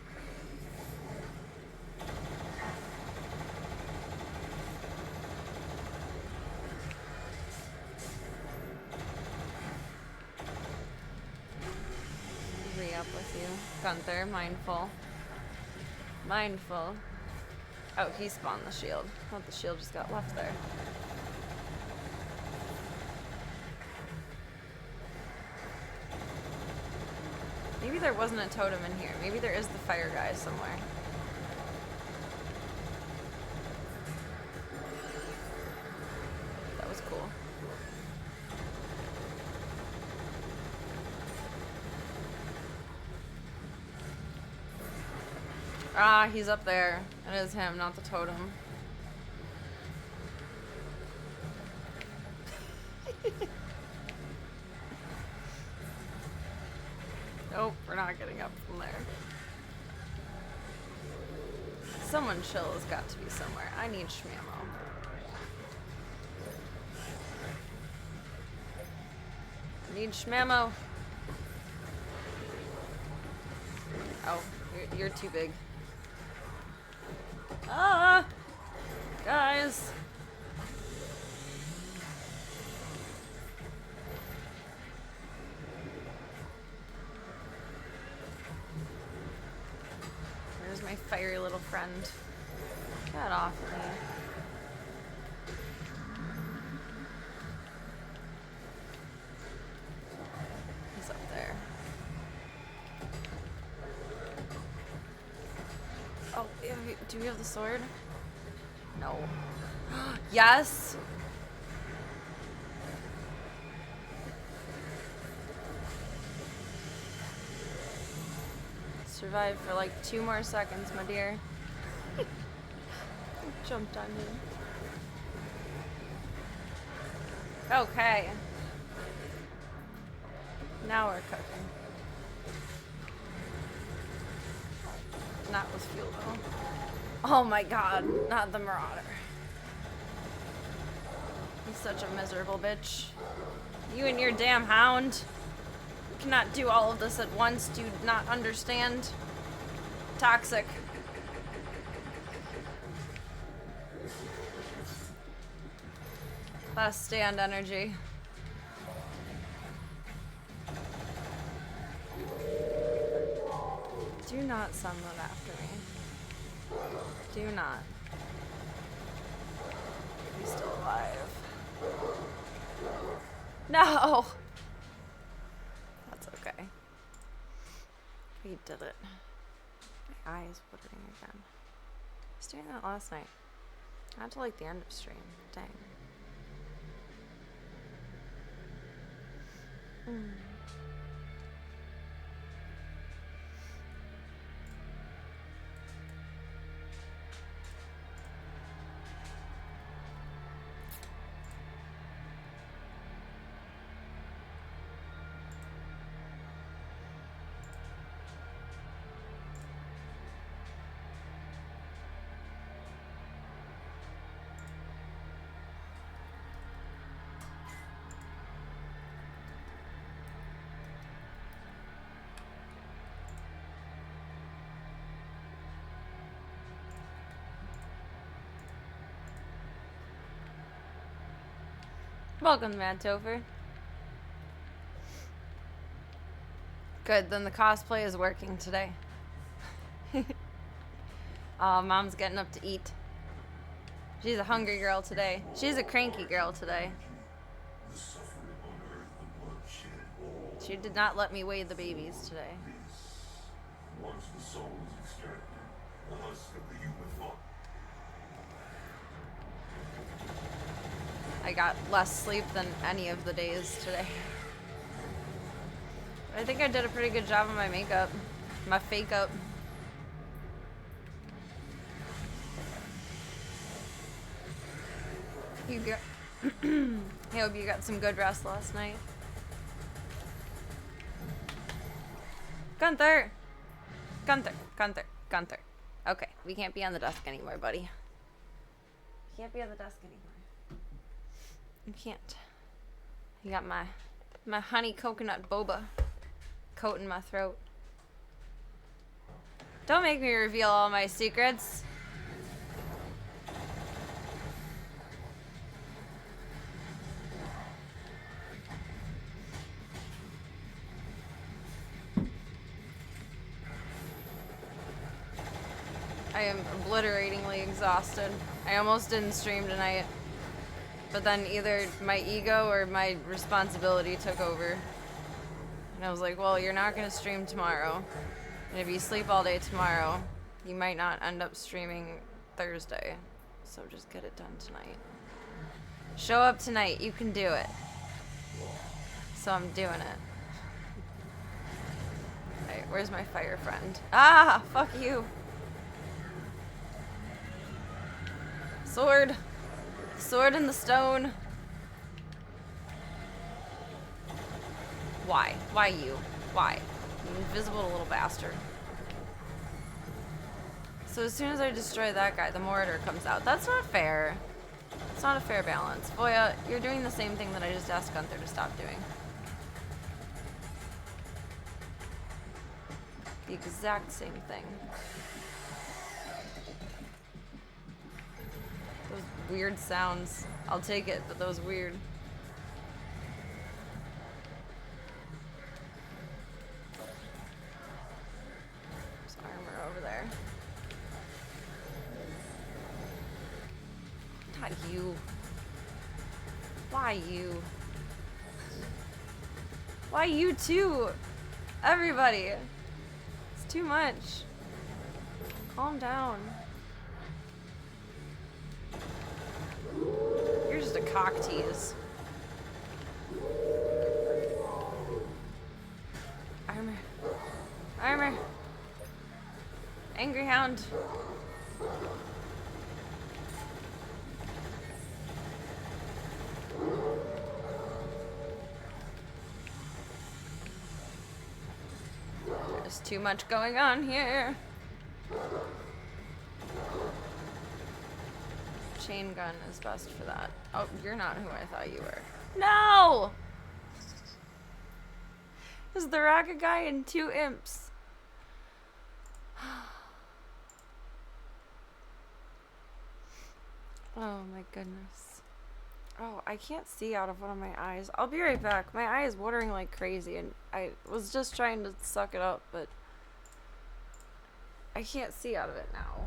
Re-up with you. Gunther, mindful. Mindful. Oh, he spawned the shield. Oh, the shield just got left there. Maybe there wasn't a totem in here. Maybe there is the fire guy somewhere. That was cool. Ah, he's up there. It is him, not the totem. Nope, we're not getting up from there. Someone chill has got to be somewhere. I need Shmammo. Need Shmammo. Oh, you're too big. Ah! Guys! Where's my fiery little friend? Get off me. He's up there. Oh, do we have the sword? No. Yes! Survive for like 2 more seconds, my dear. Jumped on me. Okay. Now we're cooking. Not with fuel though. Oh my god, not the Marauder. He's such a miserable bitch. You and your damn hound. You cannot do all of this at once. Do you not understand? Toxic. Last stand energy. Do not sunlight after me. Do not. He's still alive. No! That's okay. We did it. My eye is watering again. I was doing that last night. Not till like the end of stream. Dang. Welcome, Mad Topher. Good, then the cosplay is working today. Oh, Mom's getting up to eat. She's a hungry girl today. She's a cranky girl today. She did not let me weigh the babies today. Once the soul is extracted, the husk of the human thought. I got less sleep than any of the days today. I think I did a pretty good job on my makeup. My fake up. You got I hope you got some good rest last night. Gunther! Gunther. Okay, we can't be on the desk anymore, buddy. We can't be on the desk anymore. You can't. You got my honey coconut boba coat in my throat. Don't make me reveal all my secrets. I am obliteratingly exhausted. I almost didn't stream tonight. But then either my ego or my responsibility took over. And I was like, well, you're not going to stream tomorrow. And if you sleep all day tomorrow, you might not end up streaming Thursday. So just get it done tonight. Show up tonight. You can do it. So I'm doing it. Alright, where's my fire friend? Ah, fuck you. Sword. Sword in the stone. Why? Why you? Why? You invisible little bastard. So as soon as I destroy that guy, the mortar comes out. That's not fair. It's not a fair balance. Boya, you're doing the same thing that I just asked Gunther to stop doing. The exact same thing. Those weird sounds. I'll take it, but those weird. There's armor over there. Not you. Why you? Why you too? Everybody. It's too much. Calm down. You're just a cock tease. Armor. Armor. Angry Hound. There's too much going on here. Chain gun is best for that. Oh, you're not who I thought you were. No! Is the rocket guy and 2 imps? Oh my goodness. Oh, I can't see out of one of my eyes. I'll be right back. My eye is watering like crazy and I was just trying to suck it up, but I can't see out of it now.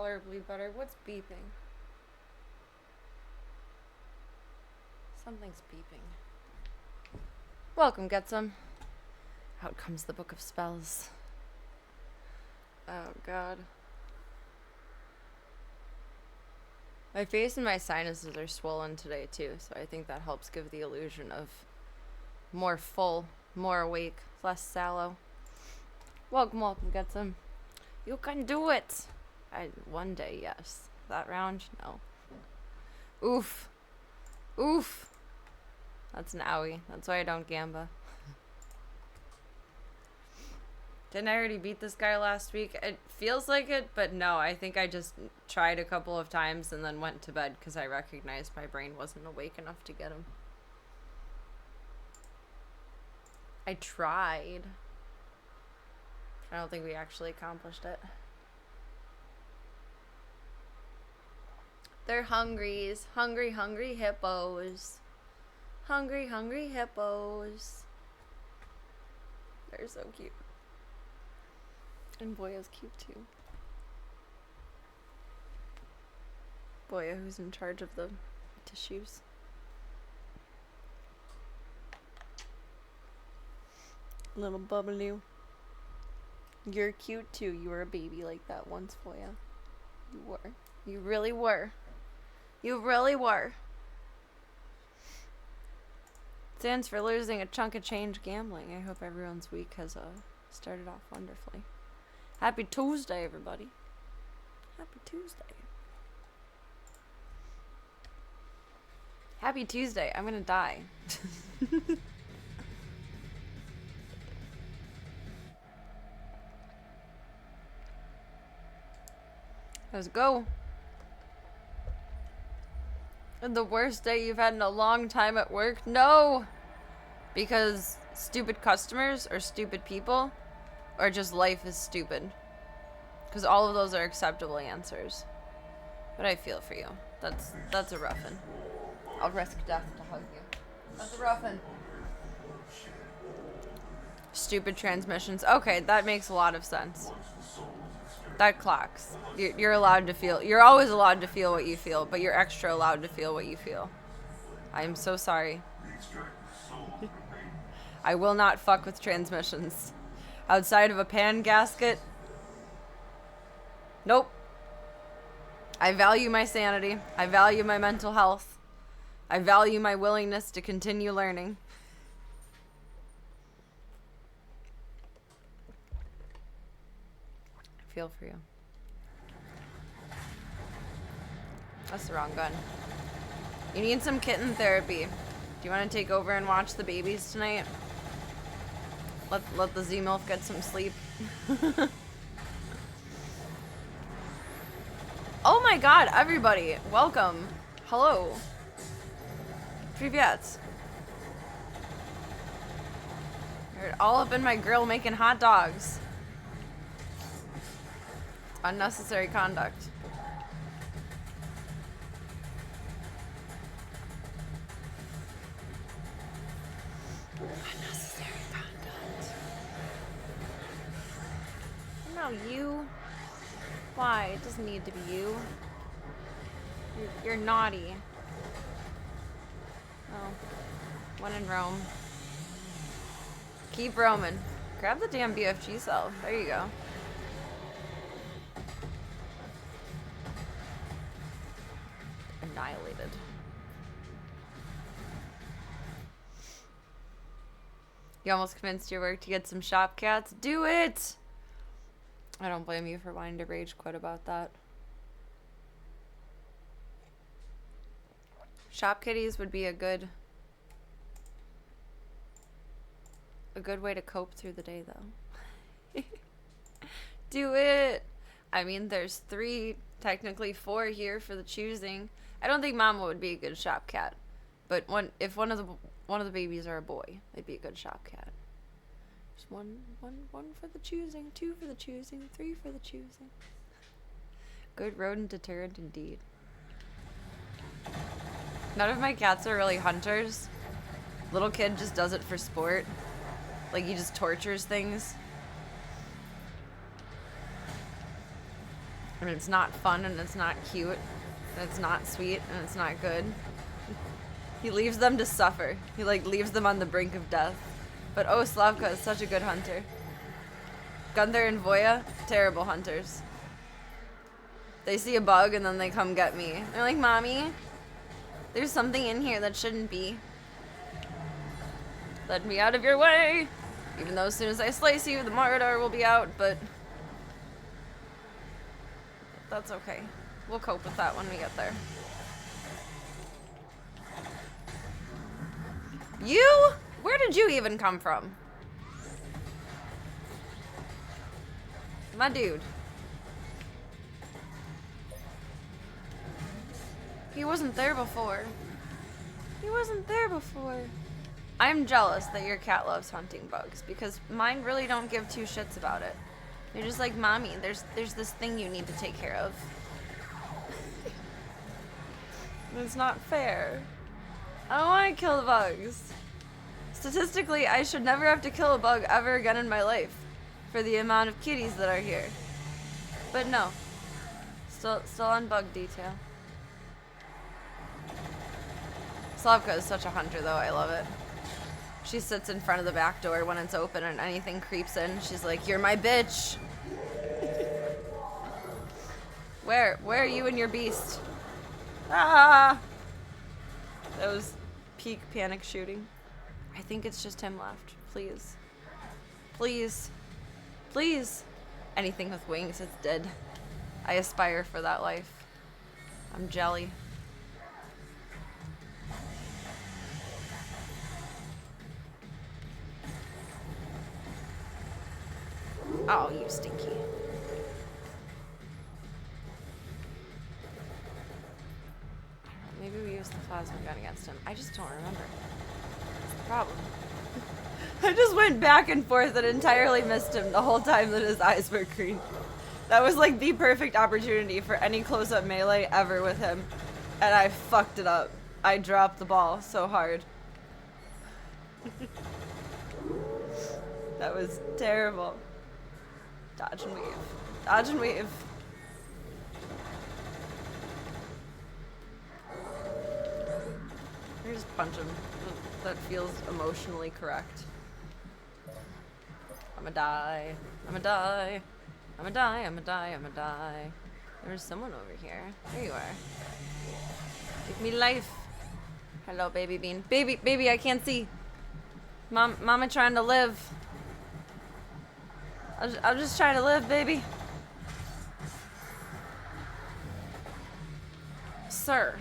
tolerably better. What's beeping? Something's beeping. Welcome, get some. Out comes the book of spells. Oh, God. My face and my sinuses are swollen today, too, so I think that helps give the illusion of more full, more awake, less sallow. Welcome, welcome, get some. You can do it! One day, yes. That round, no. Oof. Oof. That's an owie. That's why I don't gamba. Didn't I already beat this guy last week? It feels like it, but no. I think I just tried a couple of times and then went to bed because I recognized my brain wasn't awake enough to get him. I tried. I don't think we actually accomplished it. They're hungries. Hungry, hungry hippos. Hungry, hungry hippos. They're so cute. And Boya's cute too. Boya, who's in charge of the tissues. Little Bubbaloo. You're cute too. You were a baby like that once, Boya. You were. You really were. You really were. Stands for losing a chunk of change gambling. I hope everyone's week has started off wonderfully. Happy Tuesday, everybody. Happy Tuesday. Happy Tuesday. I'm gonna die. Let's go. And the worst day you've had in a long time at work? No! Because stupid customers or stupid people? Or just life is stupid? Because all of those are acceptable answers. But I feel for you. That's a roughin'. I'll risk death to hug you. That's a roughin'. Stupid transmissions. Okay, that makes a lot of sense. That clocks. You're allowed to feel. You're always allowed to feel what you feel, but you're extra allowed to feel what you feel. I am so sorry. I will not fuck with transmissions. Outside of a pan gasket. Nope. I value my sanity. I value my mental health. I value my willingness to continue learning. I feel for you. That's the wrong gun. You need some kitten therapy. Do you want to take over and watch the babies tonight? Let the Z-MILF get some sleep. Oh my god, everybody. Welcome. Hello. Privyet. You're all up in my grill making hot dogs. Unnecessary conduct. Unnecessary conduct. No, you. Why? It doesn't need to be you. You're naughty. Oh. One in Rome. Keep roaming. Grab the damn BFG cell. There you go. Annihilated. You almost convinced your work to get some shop cats? Do it! I don't blame you for wanting to rage quit about that. Shop kitties would be a good way to cope through the day, though. Do it! I mean, there's 3, technically 4 here for the choosing. I don't think Mama would be a good shop cat, but if one of the babies are a boy, they'd be a good shop cat. Just one for the choosing, 2 for the choosing, 3 for the choosing. Good rodent deterrent indeed. None of my cats are really hunters. Little kid just does it for sport. Like, he just tortures things. And it's not fun, and it's not cute, and it's not sweet, and it's not good. He leaves them to suffer. He, like, leaves them on the brink of death. But oh, Slavka is such a good hunter. Gunther and Voya, terrible hunters. They see a bug, and then they come get me. They're like, Mommy, there's something in here that shouldn't be. Let me out of your way! Even though as soon as I slice you, the Mordor will be out, but that's okay. We'll cope with that when we get there. You? Where did you even come from? My dude. He wasn't there before. He wasn't there before. I'm jealous that your cat loves hunting bugs because mine really don't give two shits about it. They're just like, Mommy, there's this thing you need to take care of. It's not fair. I don't want to kill the bugs. Statistically, I should never have to kill a bug ever again in my life for the amount of kitties that are here. But no. Still on bug detail. Slavka is such a hunter though, I love it. She sits in front of the back door when it's open and anything creeps in. She's like, you're my bitch. Where are you and your beast? Ah! That was peak panic shooting. I think it's just him left. Please. Please. Please. Anything with wings, it's dead. I aspire for that life. I'm jelly. Oh, you stinky. Maybe we use the plasma gun against him. I just don't remember. That's the problem. I just went back and forth and entirely missed him the whole time that his eyes were green. That was like the perfect opportunity for any close-up melee ever with him. And I fucked it up. I dropped the ball so hard. That was terrible. Dodge and weave. Dodge and weave. I just punch him. That feels emotionally correct. I'ma die. I'ma die. I'ma die. I'ma die. I'ma die. There's someone over here. There you are. Give me life. Hello, baby bean. Baby, I can't see. Mama trying to live. I'm just trying to live, baby. Sir.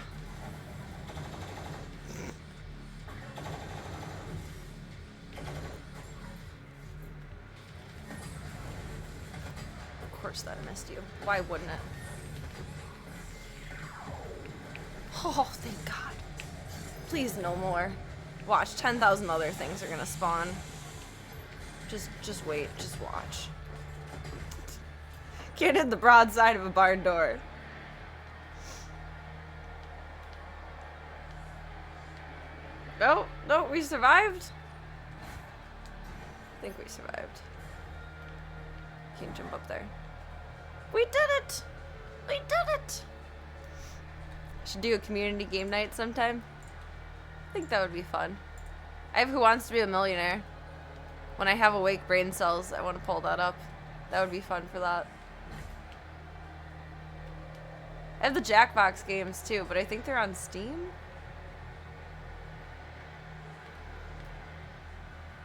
Of course that missed you. Why wouldn't it? Oh, thank God. Please no more. Watch, 10,000 other things are gonna spawn. Just wait, just watch. Can't hit the broadside of a barn door. No, we survived. I think we survived. Can't jump up there. We did it! We did it! Should do a community game night sometime. I think that would be fun. I have Who Wants to Be a Millionaire. When I have awake brain cells, I want to pull that up. That would be fun for that. I have the Jackbox games too, but I think they're on Steam.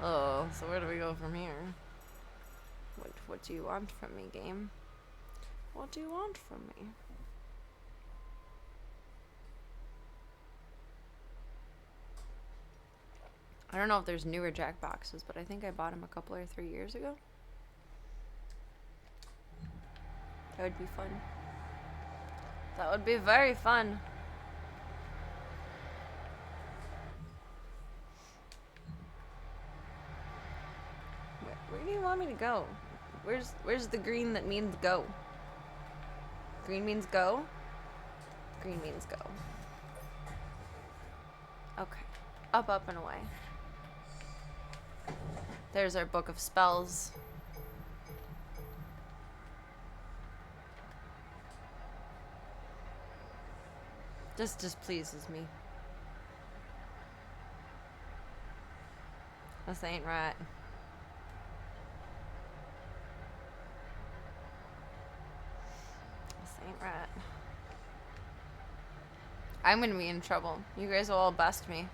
Oh, so where do we go from here? What do you want from me, game? What do you want from me? I don't know if there's newer Jackboxes, but I think I bought them a couple or 3 years ago. That would be fun. That would be very fun. Where do you want me to go? Where's the green that means go? Green means go? Green means go. Okay. Up and away. There's our book of spells. This displeases me. This ain't right. This ain't right. I'm gonna be in trouble. You guys will all bust me.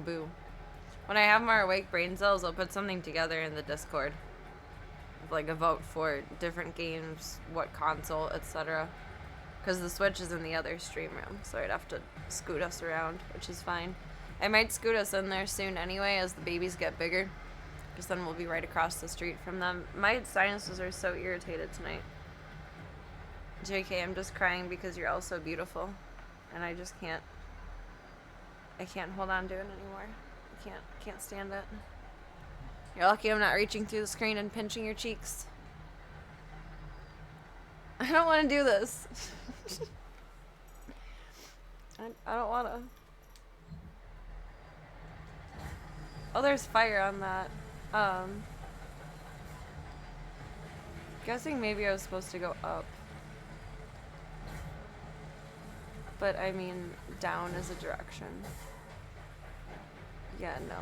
Boo. When I have more awake brain cells, I'll put something together in the Discord. Like a vote for different games, what console, etc. Because the Switch is in the other stream room, so I'd have to scoot us around, which is fine. I might scoot us in there soon anyway as the babies get bigger, because then we'll be right across the street from them. My sinuses are so irritated tonight. JK, I'm just crying because you're all so beautiful, and I just can't. I can't hold on to it anymore. I can't stand it. You're lucky I'm not reaching through the screen and pinching your cheeks. I don't want to do this. I don't want to. Oh, there's fire on that. Guessing maybe I was supposed to go up. But I mean, down is a direction. Yeah, no.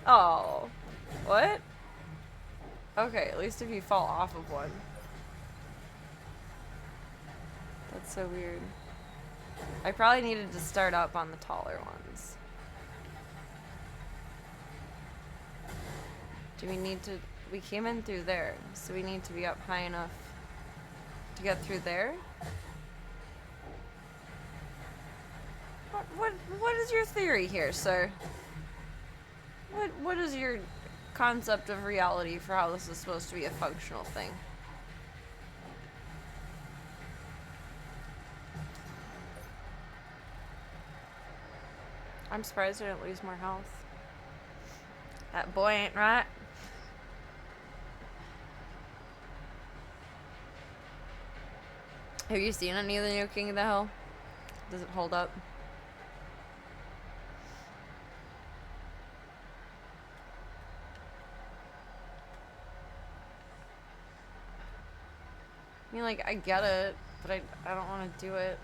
Oh. What? Okay, at least if you fall off of one. That's so weird. I probably needed to start up on the taller ones. Do we need to... We came in through there, so we need to be up high enough to get through there? What is your theory here, sir? What is your concept of reality for how this is supposed to be a functional thing? I'm surprised I didn't lose more health. That boy ain't right. Have you seen any of the new King of the Hill? Does it hold up? I mean, like, I get it, but I don't want to do it.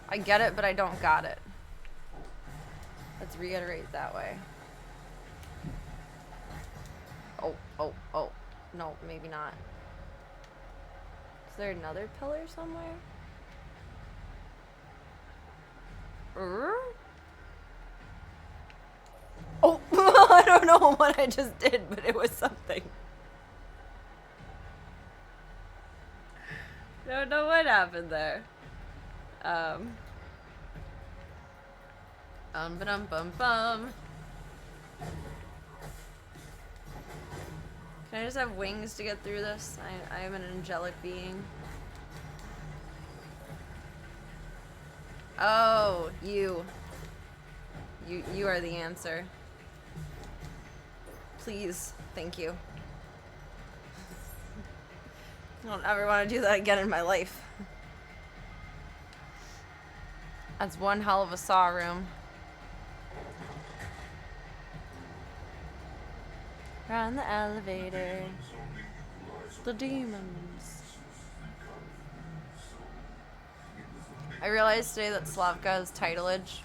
I get it, but I don't got it. Let's reiterate that way. Oh. No, maybe not. Is there another pillar somewhere? Oh, I don't know what I just did, but it was something. Don't know what happened there. Bum. Can I just have wings to get through this? I am an angelic being. Oh, you. You are the answer. Please, thank you. I don't ever want to do that again in my life. That's one hell of a saw room. We're on the elevator. The demons. I realized today that Slavka is titleage.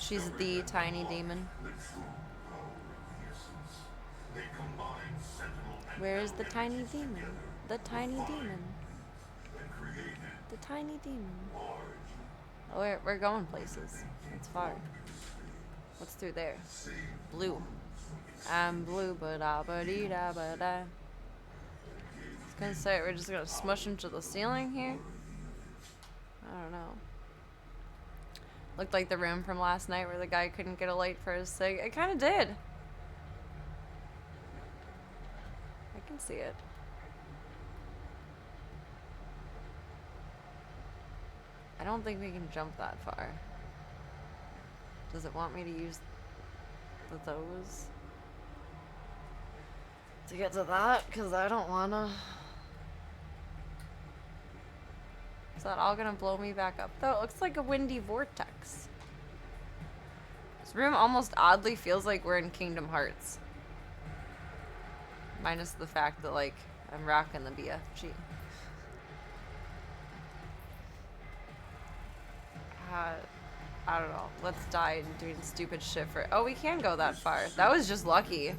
She's the tiny demon. Where is the tiny demon? The tiny demon. The tiny demon. Oh, we're going places. It's far. What's through there? Blue. I'm blue, ba-da-ba-dee-da-ba-da. I was gonna say, we're just gonna smush into the ceiling here? I don't know. Looked like the room from last night where the guy couldn't get a light for his cig. It kinda did. I can see it. I don't think we can jump that far. Does it want me to use those? to get to that, because I don't wanna. Is that all gonna blow me back up though? It looks like a windy vortex. This room almost oddly feels like we're in Kingdom Hearts. Minus the fact that, like, I'm rocking the BFG. I don't know. Let's die doing stupid shit for. Oh, we can go that far. That was just lucky.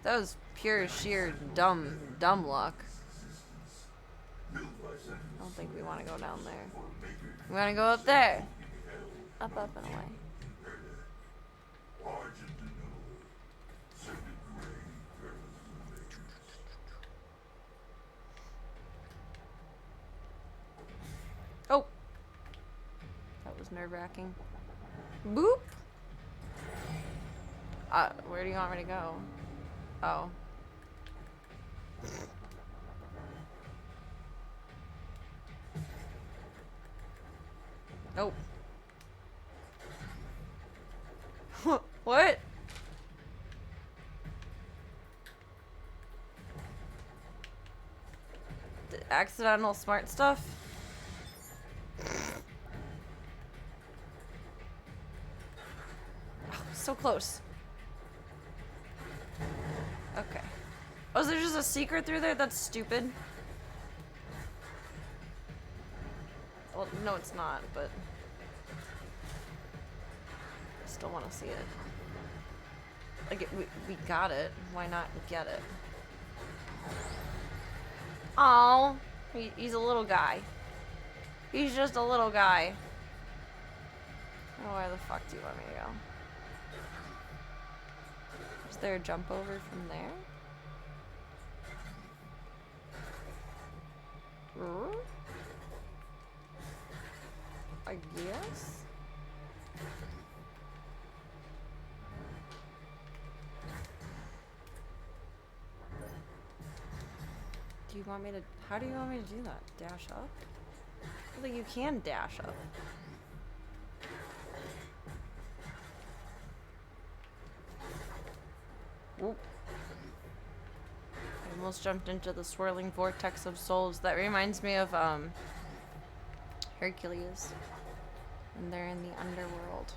That was pure, sheer, dumb luck. I don't think we want to go down there. We want to go up there. Up, and away. Oh! That was nerve-wracking. Boop! Where do you want me to go? Oh. Nope. What? The accidental smart stuff? Oh, so close. Okay. Oh, is there just a secret through there? That's stupid. Well, no, it's not, but I still want to see it. Like, we got it. Why not get it? Oh, he's a little guy. He's just a little guy. Oh, where the fuck do you want me to go? Is there a jump over from there? I guess? Do you want me to... How do you want me to do that? Dash up? I feel like you can dash up. Whoop. I almost jumped into the swirling vortex of souls. That reminds me of, Hercules. And they're in the underworld.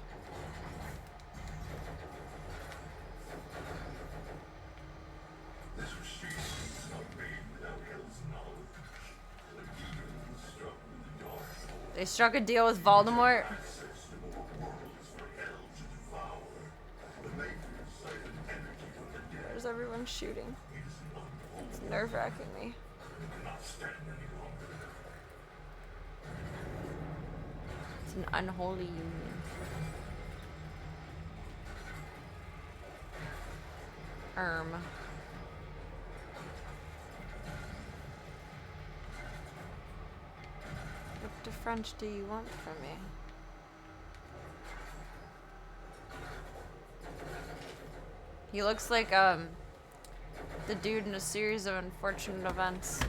This retreat is not made without hell's knowledge. The demons struck with the dark force. They struck a deal with Voldemort. Access to more worlds for hell to devour. The makers siphon energy from the dead. Where's everyone shooting? It is an unholy. It's nerve-wracking me. It cannot stand any longer. It's an unholy union. What French do you want from me? He looks like, the dude in a series of unfortunate events.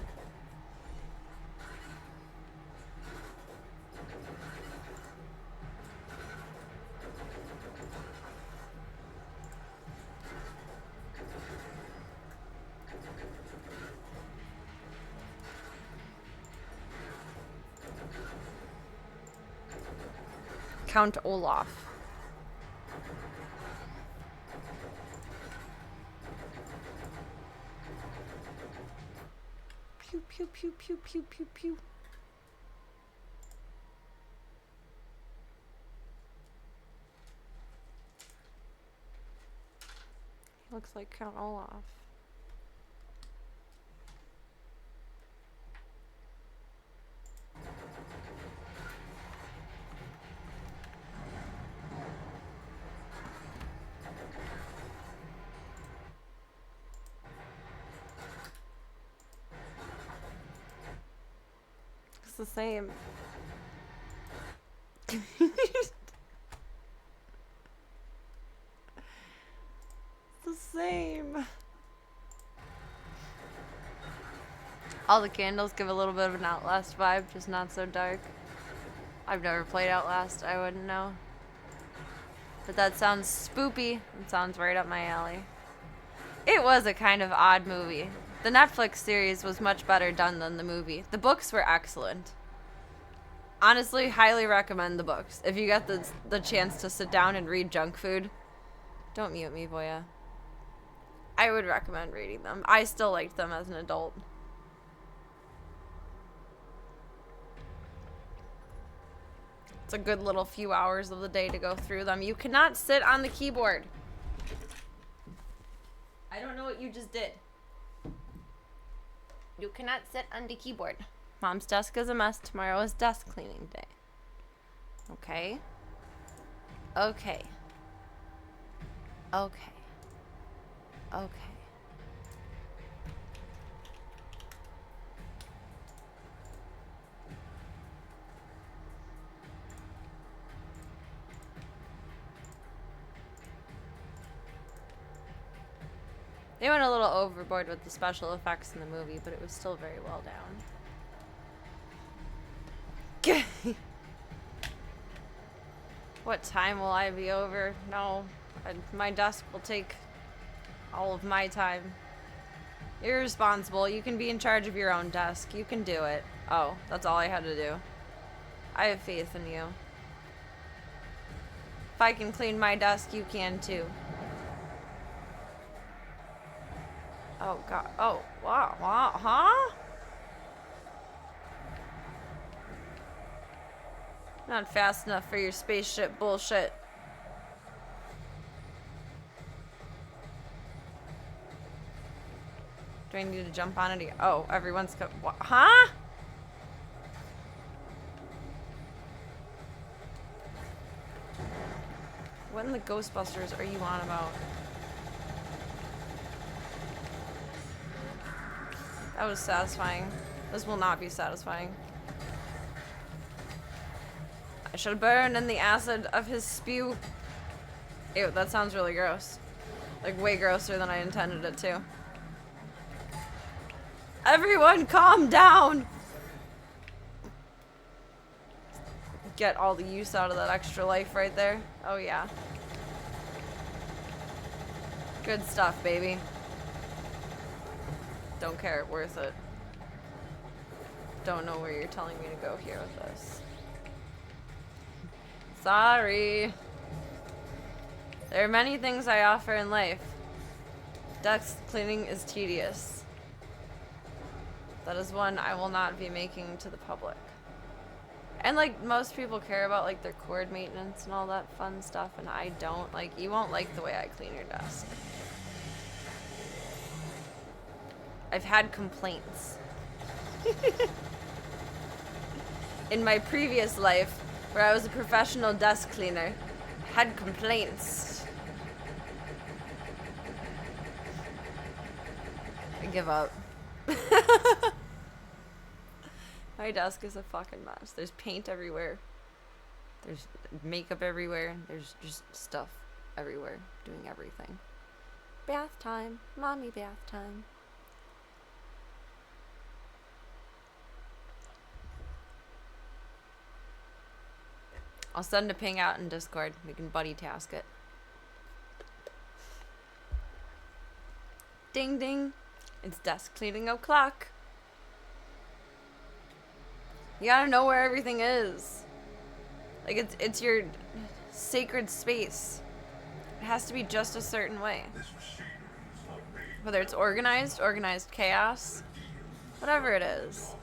Count Olaf. Pew pew pew pew pew pew pew. He looks like Count Olaf. It's the same. It's the same. All the candles give a little bit of an Outlast vibe, just not so dark. I've never played Outlast, I wouldn't know. But that sounds spoopy. It sounds right up my alley. It was a kind of odd movie. The Netflix series was much better done than the movie. The books were excellent. Honestly, highly recommend the books. If you get the chance to sit down and read junk food, don't mute me, Voya. I would recommend reading them. I still liked them as an adult. It's a good little few hours of the day to go through them. You cannot sit on the keyboard. I don't know what you just did. You cannot sit on the keyboard. Mom's desk is a mess. Tomorrow is desk cleaning day. Okay. Okay. Okay. Okay. They went a little overboard with the special effects in the movie, but it was still very well done. What time will I be over? No, my desk will take all of my time. You're responsible. You can be in charge of your own desk. You can do it. Oh, that's all I had to do. I have faith in you. If I can clean my desk, you can too. Oh, God. Oh, wow. Wow. Huh? Not fast enough for your spaceship bullshit. Do I need to jump on it? Oh, everyone's what? Huh? What in the Ghostbusters are you on about? That was satisfying. This will not be satisfying. I shall burn in the acid of his spew. Ew, that sounds really gross. Like, way grosser than I intended it to. Everyone calm down! Get all the use out of that extra life right there. Oh, yeah. Good stuff, baby. Don't care, worth it. Don't know where you're telling me to go here with this. Sorry. There are many things I offer in life. Desk cleaning is tedious. That is one I will not be making to the public. And like, most people care about like their cord maintenance and all that fun stuff, and I don't. Like, you won't like the way I clean your desk. I've had complaints. In my previous life, where I was a professional desk cleaner, had complaints. I give up. My desk is a fucking mess. There's paint everywhere. There's makeup everywhere. There's just stuff everywhere. Doing everything. Bath time. Mommy bath time. I'll send a ping out in Discord. We can buddy task it. Ding ding. It's desk cleaning o'clock. You gotta know where everything is. Like, it's your sacred space. It has to be just a certain way. Whether it's organized chaos, whatever it is.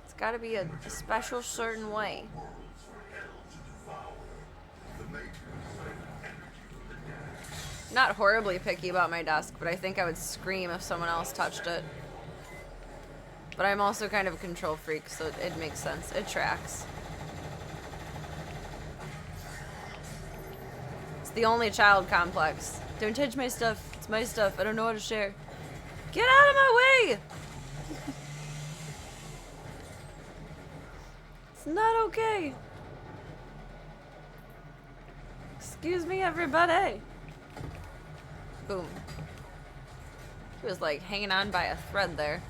It's gotta be a special certain way. Not horribly picky about my desk, but I think I would scream if someone else touched it. But I'm also kind of a control freak, so it makes sense. It tracks. It's the only child complex. Don't touch my stuff. It's my stuff. I don't know how to share. Get out of my way! It's not okay. Excuse me, everybody. Boom. He was like hanging on by a thread there.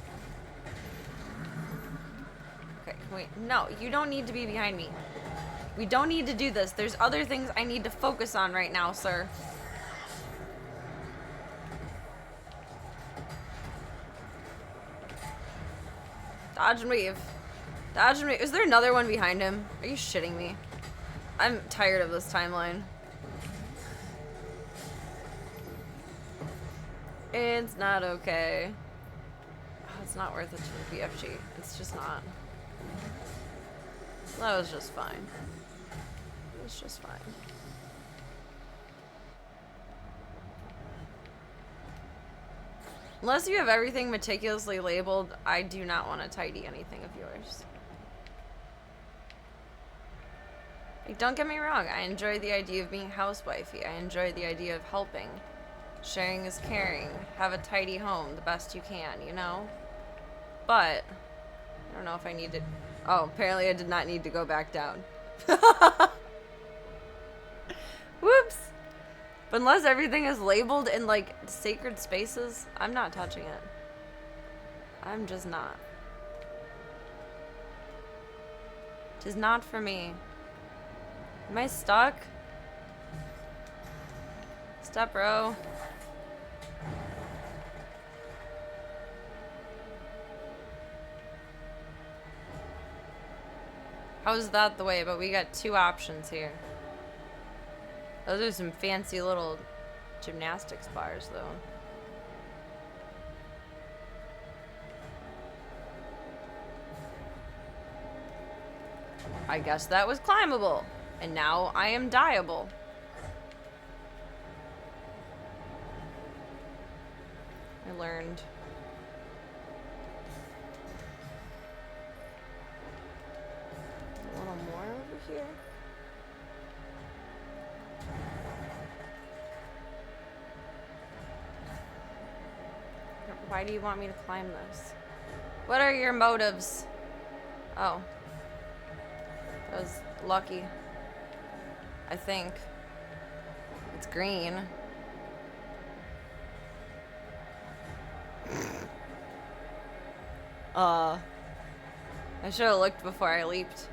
Okay, wait. No, you don't need to be behind me. We don't need to do this. There's other things I need to focus on right now, sir. Dodge and weave. Dodge and weave. Is there another one behind him? Are you shitting me? I'm tired of this timeline. It's not okay. Oh, it's not worth it to the BFG. It's just not. That was just fine. It was just fine. Unless you have everything meticulously labeled, I do not want to tidy anything of yours. Like, don't get me wrong, I enjoy the idea of being housewifey. I enjoy the idea of helping. Sharing is caring. Have a tidy home the best you can, you know? But, I don't know if I need to... Oh, apparently I did not need to go back down. Whoops! But unless everything is labeled in, like, sacred spaces, I'm not touching it. I'm just not. Tis not for me. Am I stuck? Step bro. How is that the way? But we got two options here. Those are some fancy little gymnastics bars, though. I guess that was climbable. And now I am dieable. I learned. A little more over here. Why do you want me to climb this? What are your motives? Oh. That was lucky. I think. It's green. I should have looked before I leaped.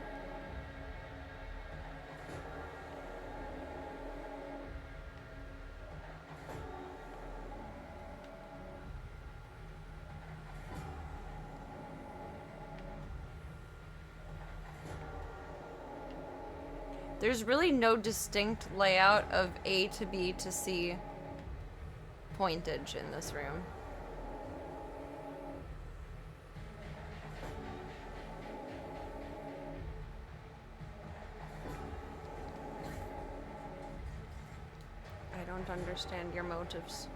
There's really no distinct layout of A to B to C pointage in this room. I don't understand your motives.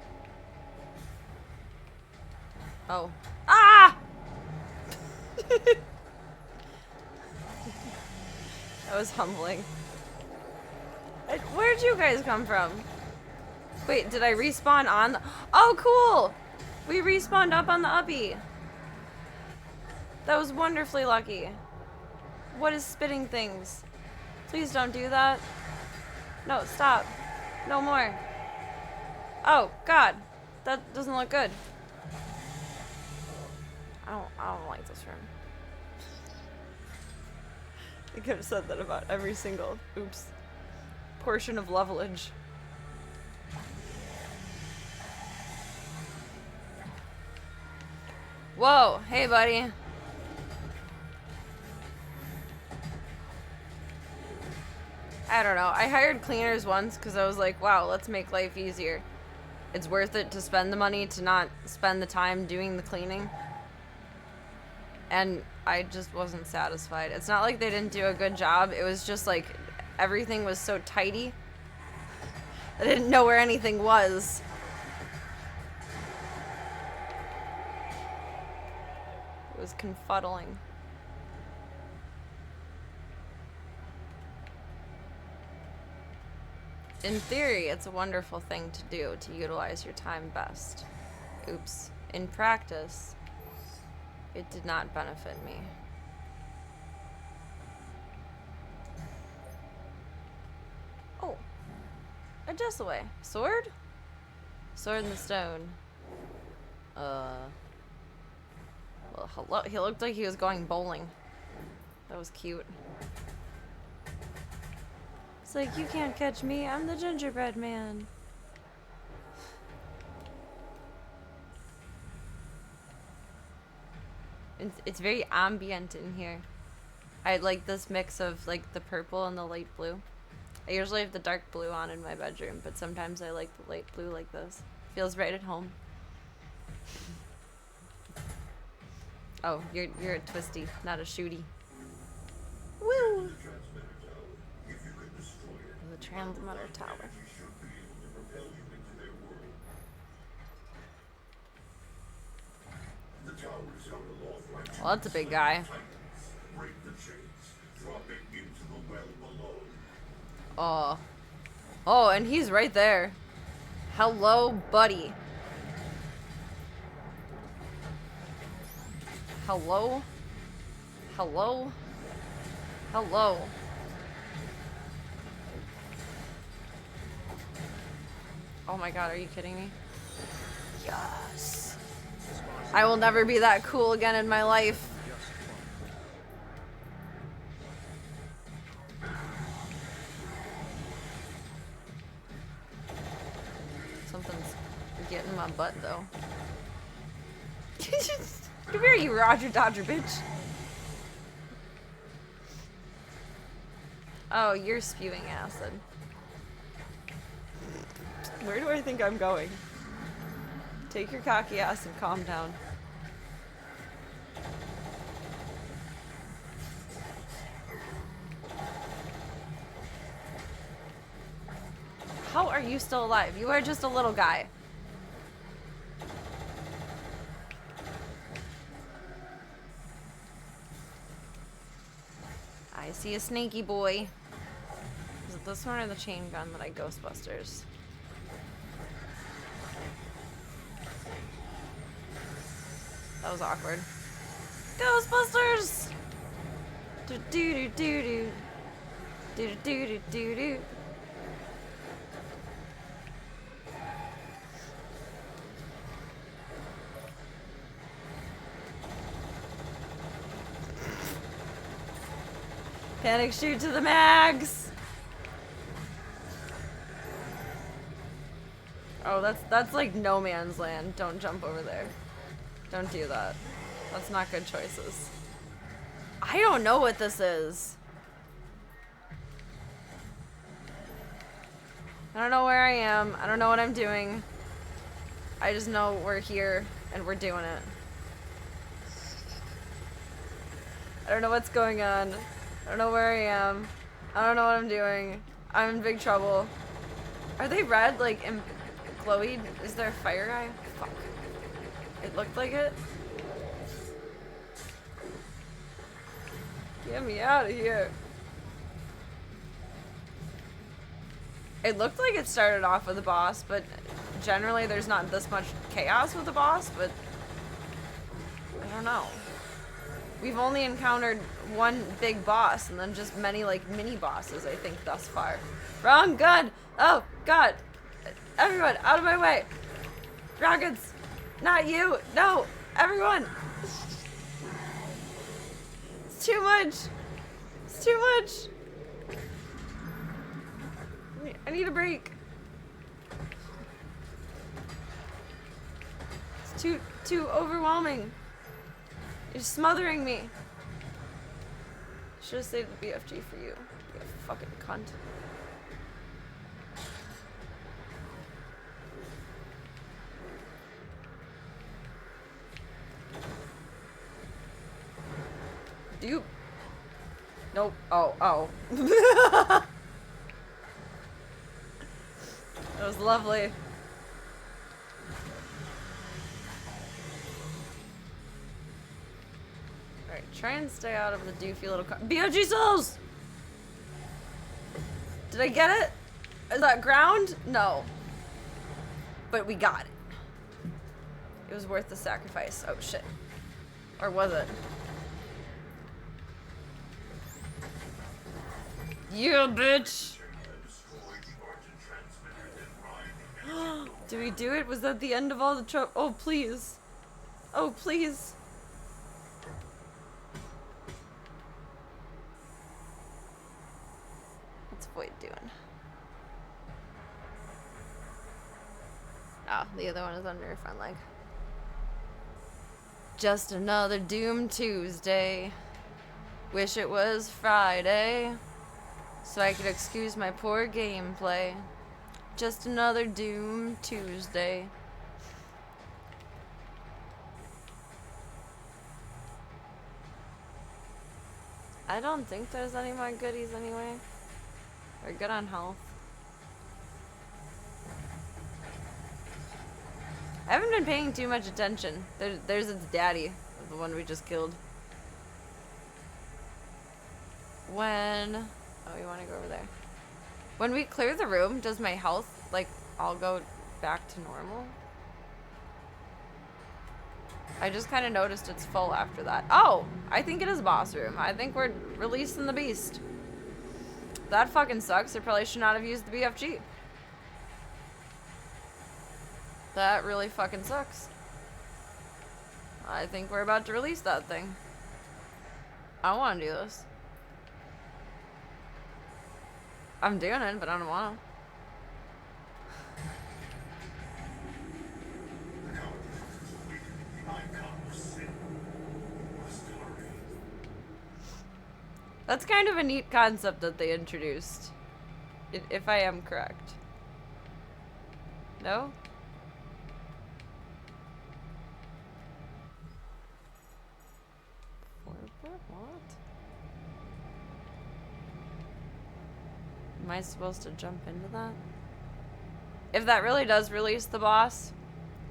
Oh. Ah! That was humbling. Where'd you guys come from? Wait, did I respawn on the... Oh, cool! We respawned up on the uppy. That was wonderfully lucky. What is spitting things? Please don't do that. No, stop. No more. Oh, God. That doesn't look good. I don't like this room. I could have said that about every single, oops, portion of levelage. Whoa, hey buddy. I don't know. I hired cleaners once because I was like, wow, let's make life easier. It's worth it to spend the money to not spend the time doing the cleaning. And I just wasn't satisfied. It's not like they didn't do a good job. It was just like everything was so tidy. I didn't know where anything was. It was confuddling. In theory, it's a wonderful thing to do, to utilize your time best. Oops. In practice, it did not benefit me. Oh. A Jessaway. Sword? Sword in the stone. Well, hello. He looked like he was going bowling. That was cute. It's like, you can't catch me. I'm the gingerbread man. It's very ambient in here. I like this mix of like the purple and the light blue. I usually have the dark blue on in my bedroom, but sometimes I like the light blue like this. Feels right at home. Oh, you're a twisty, not a shooty. Woo! The transmitter tower. Well, that's a big guy. Oh. Oh, and he's right there. Hello, buddy. Hello? Hello? Hello? Oh my god, are you kidding me? Yes. I will never be that cool again in my life. Something's getting in my butt though. Come here, you Roger Dodger bitch. Oh, you're spewing acid. Where do I think I'm going? Take your cocky ass and calm down. How are you still alive? You are just a little guy. I see a snaky boy. Is it this one or the chain gun that I Ghostbusters? That was awkward. Ghostbusters! Do do do do do. Do do do do do. Panic shoot to the mags! Oh, that's like no man's land. Don't jump over there. Don't do that. That's not good choices. I don't know what this is. I don't know where I am. I don't know what I'm doing. I just know we're here and we're doing it. I don't know what's going on. I don't know where I am. I don't know what I'm doing. I'm in big trouble. Are they red, like, and glowy? Is there a fire guy? Fuck. It looked like it. Get me out of here. It looked like it started off with a boss, but generally there's not this much chaos with the boss, but I don't know. We've only encountered one big boss and then just many like mini bosses, I think, thus far. Wrong gun! Oh, God! Everyone, out of my way! Rockets! Not you! No! Everyone! It's too much! It's too much! I need a break. It's too overwhelming. You're smothering me. Should have saved the BFG for you. You fucking cunt. Do you? Nope. Oh. That was lovely. Alright, try and stay out of the doofy little car. BOG souls! Did I get it? Is that ground? No. But we got it. It was worth the sacrifice. Oh shit. Or was it? Yeah, bitch! Did we do it? Was that the end of all the trouble? Oh, please. Oh, please. What's Void doing? Oh, the other one is under your front leg. Just another Doom Tuesday. Wish it was Friday, so I could excuse my poor gameplay. Just another Doom Tuesday. I don't think there's any more goodies anyway. We're good on health. I haven't been paying too much attention. There's its daddy, the one we just killed. When... Oh, you want to go over there. When we clear the room, does my health, like, all go back to normal? I just kind of noticed it's full after that. Oh! I think it is boss room. I think we're releasing the beast. That fucking sucks. I probably should not have used the BFG. That really fucking sucks. I think we're about to release that thing. I want to do this. I'm doing it, but I don't want to. That's kind of a neat concept that they introduced. If I am correct. No? What? Am I supposed to jump into that? If that really does release the boss,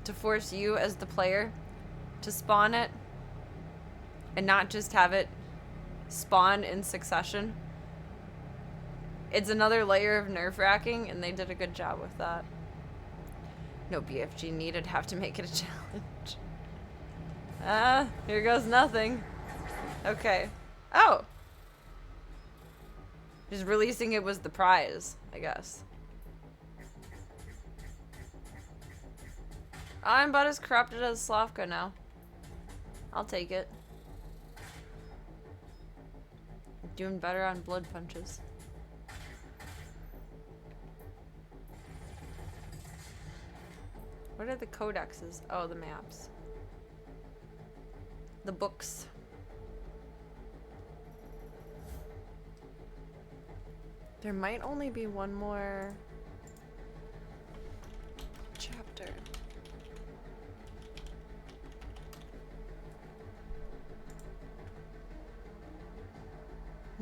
to force you as the player to spawn it, and not just have it spawn in succession, it's another layer of nerve-wracking, and they did a good job with that. No BFG needed, have to make it a challenge. Ah, here goes nothing. Okay. Oh! Just releasing it was the prize, I guess. I'm about as corrupted as Slavka now. I'll take it. Doing better on blood punches. What are the codexes? Oh, the maps. The books. There might only be one more chapter.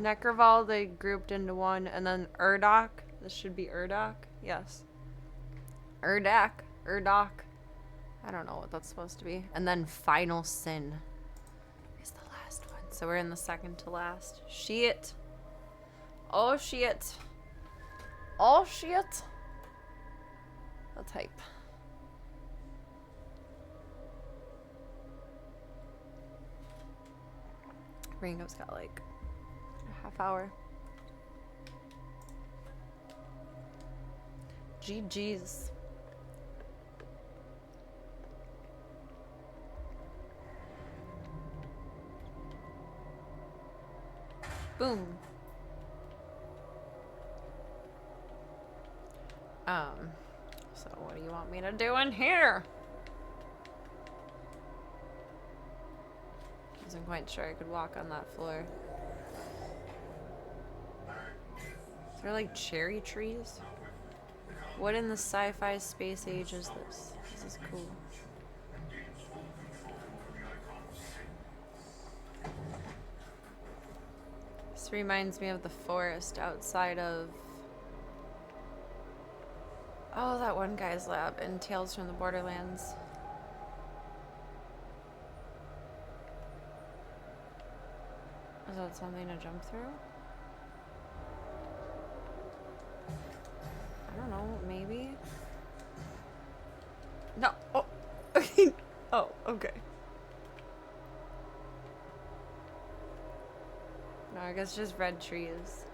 Necroval they grouped into one, and then Urdok. This should be Urdok. Yes. Urdak. Urdok. I don't know what that's supposed to be. And then Final Sin is the last one. So we're in the second to last. Shit. Oh shit. Oh shit. Let's hype. Ringo's got like a half hour. GG's. Boom. So what do you want me to do in here? Wasn't quite sure I could walk on that floor. Is there like cherry trees? What in the sci-fi space age is this? This is cool. This reminds me of the forest outside of... Oh, that one guy's lab in Tales from the Borderlands. Is that something to jump through? I don't know, maybe? No! Oh! Oh, okay. No, I guess just red trees.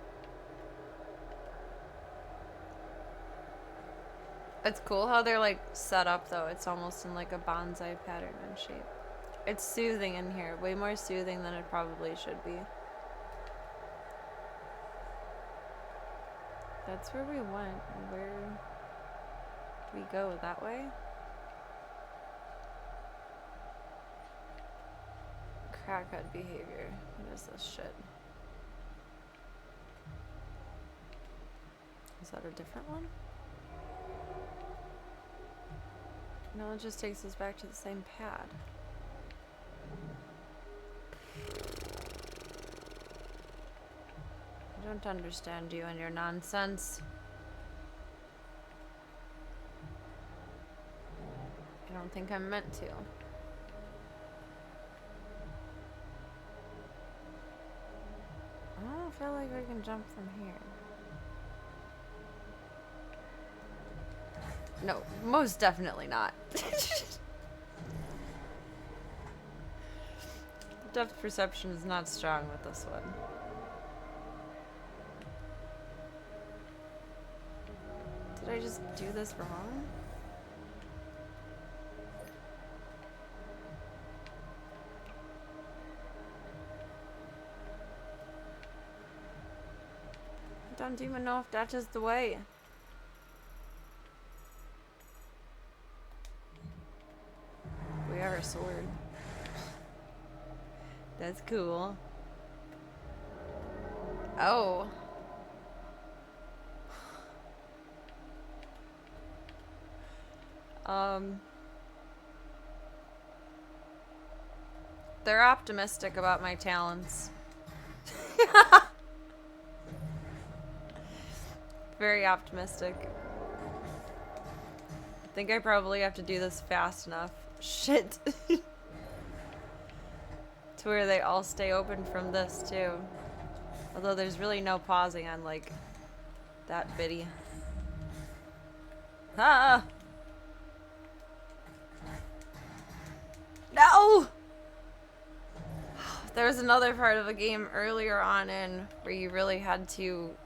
It's cool how they're like set up though. It's almost in like a bonsai pattern and shape. It's soothing in here. Way more soothing than it probably should be. That's where we went. Where do we go? That way? Crackhead behavior. What is this shit? Is that a different one? No, it just takes us back to the same pad. I don't understand you and your nonsense. I don't think I'm meant to. I don't feel like we can jump from here. No, most definitely not. Depth perception is not strong with this one. Did I just do this wrong? I don't even know if that is the way. We have our sword. That's cool. Oh. They're optimistic about my talents. Very optimistic. I think I probably have to do this fast enough. Shit. To where they all stay open from this too. Although there's really no pausing on like that bitty. Ah! No! There was another part of the game earlier on in where you really had to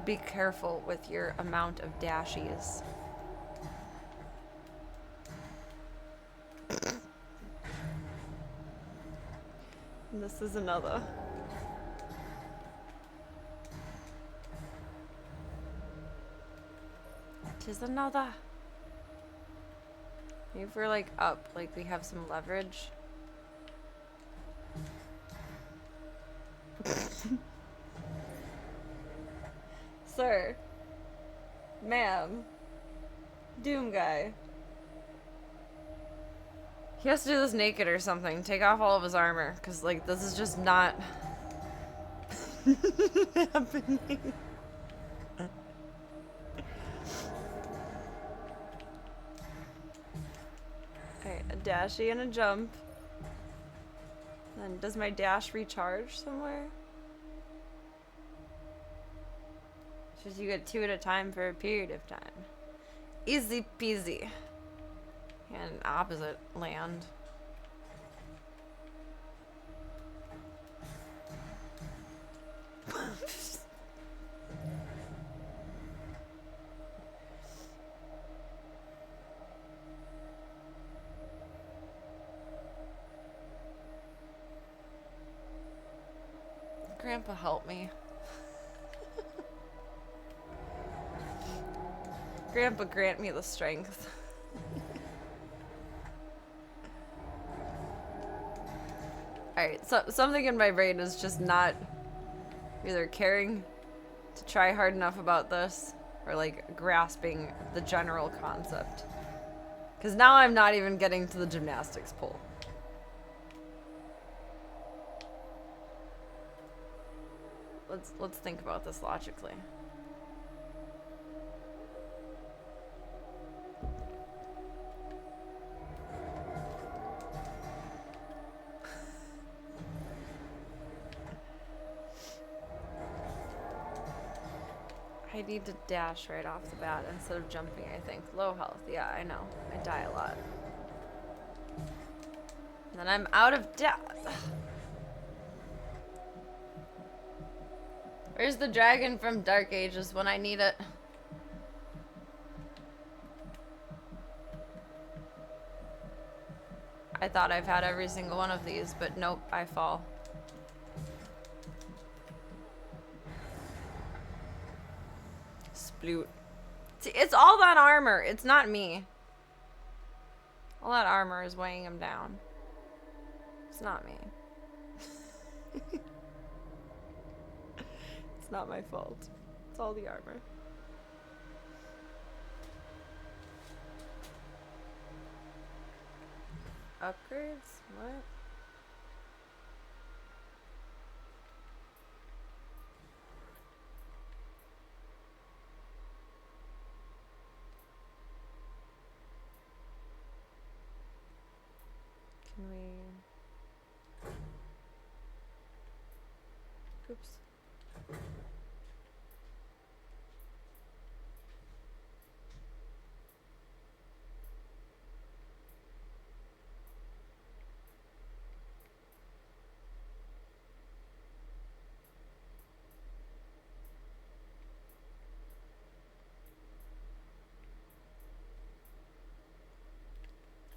be careful with your amount of dashies. And this is another. Tis another. Maybe if we're like up, like we have some leverage. Sir. Ma'am. Doom guy. He has to do this naked or something. Take off all of his armor. Because, like, this is just not happening. Alright, a dashy and a jump. Then does my dash recharge somewhere? Just you get 2 at a time for a period of time. Easy peasy. And opposite land. Grandpa, help me. Grandpa, grant me the strength. Alright, so something in my brain is just not either caring to try hard enough about this or like grasping the general concept. Because now I'm not even getting to the gymnastics pole. Let's think about this logically. I need to dash right off the bat instead of jumping, I think. Low health, yeah, I know. I die a lot. And then I'm out of dash. Where's the dragon from Dark Ages when I need it? I thought I've had every single one of these, but nope, I fall. Sploot. See, it's all that armor. It's not me. All that armor is weighing him down. It's not me. It's not my fault. It's all the armor. Upgrades? What? Can we... Oops.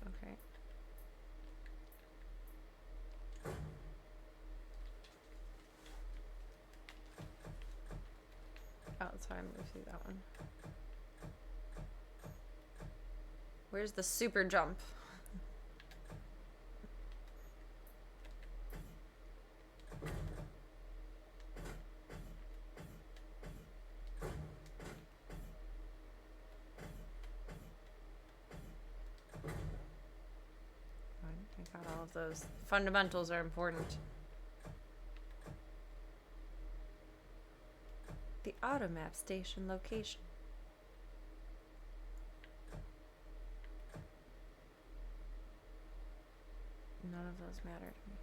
Okay. Oh, that's fine. We'll see that one. Where's the super jump? I got all of those. Fundamentals are important. The automap station location. None of those matter to me.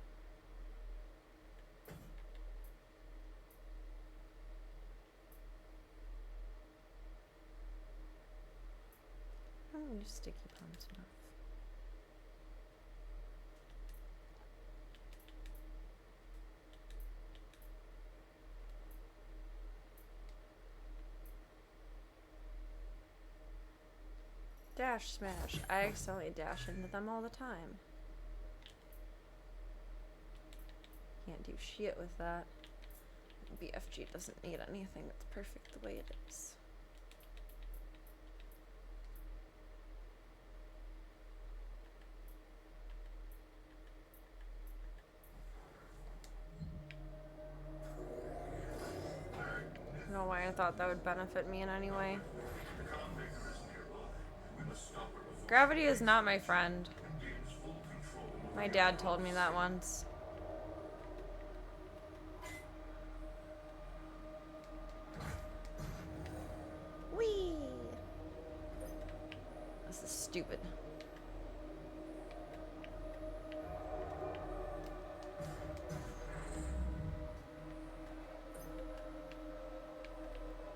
I don't use sticky palms enough. Dash smash. I accidentally dash into them all the time. Can't do shit with that. BFG doesn't need anything. It's perfect the way it is. I don't know why I thought that would benefit me in any way. The Convict is nearby. We must stop her before Gravity is not my friend. she gains full control of My dad told me that once. Whee! This is stupid.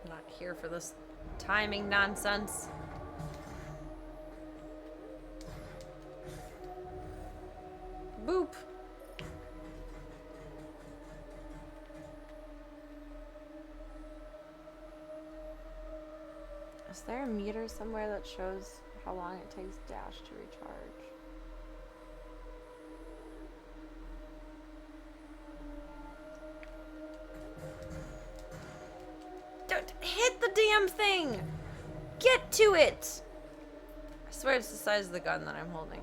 I'm not here for this timing nonsense. Boop. Is there a meter somewhere that shows how long it takes dash to recharge? Don't hit the damn thing! Get to it! I swear it's the size of the gun that I'm holding.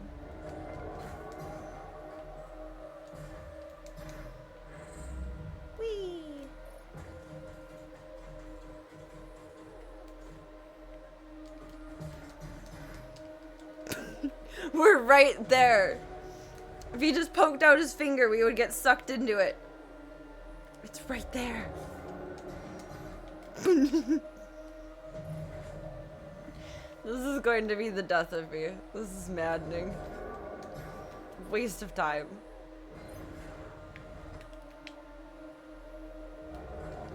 Whee! We're right there. If he just poked out his finger, we would get sucked into it. It's right there. This is going to be the death of me. This is maddening. Waste of time.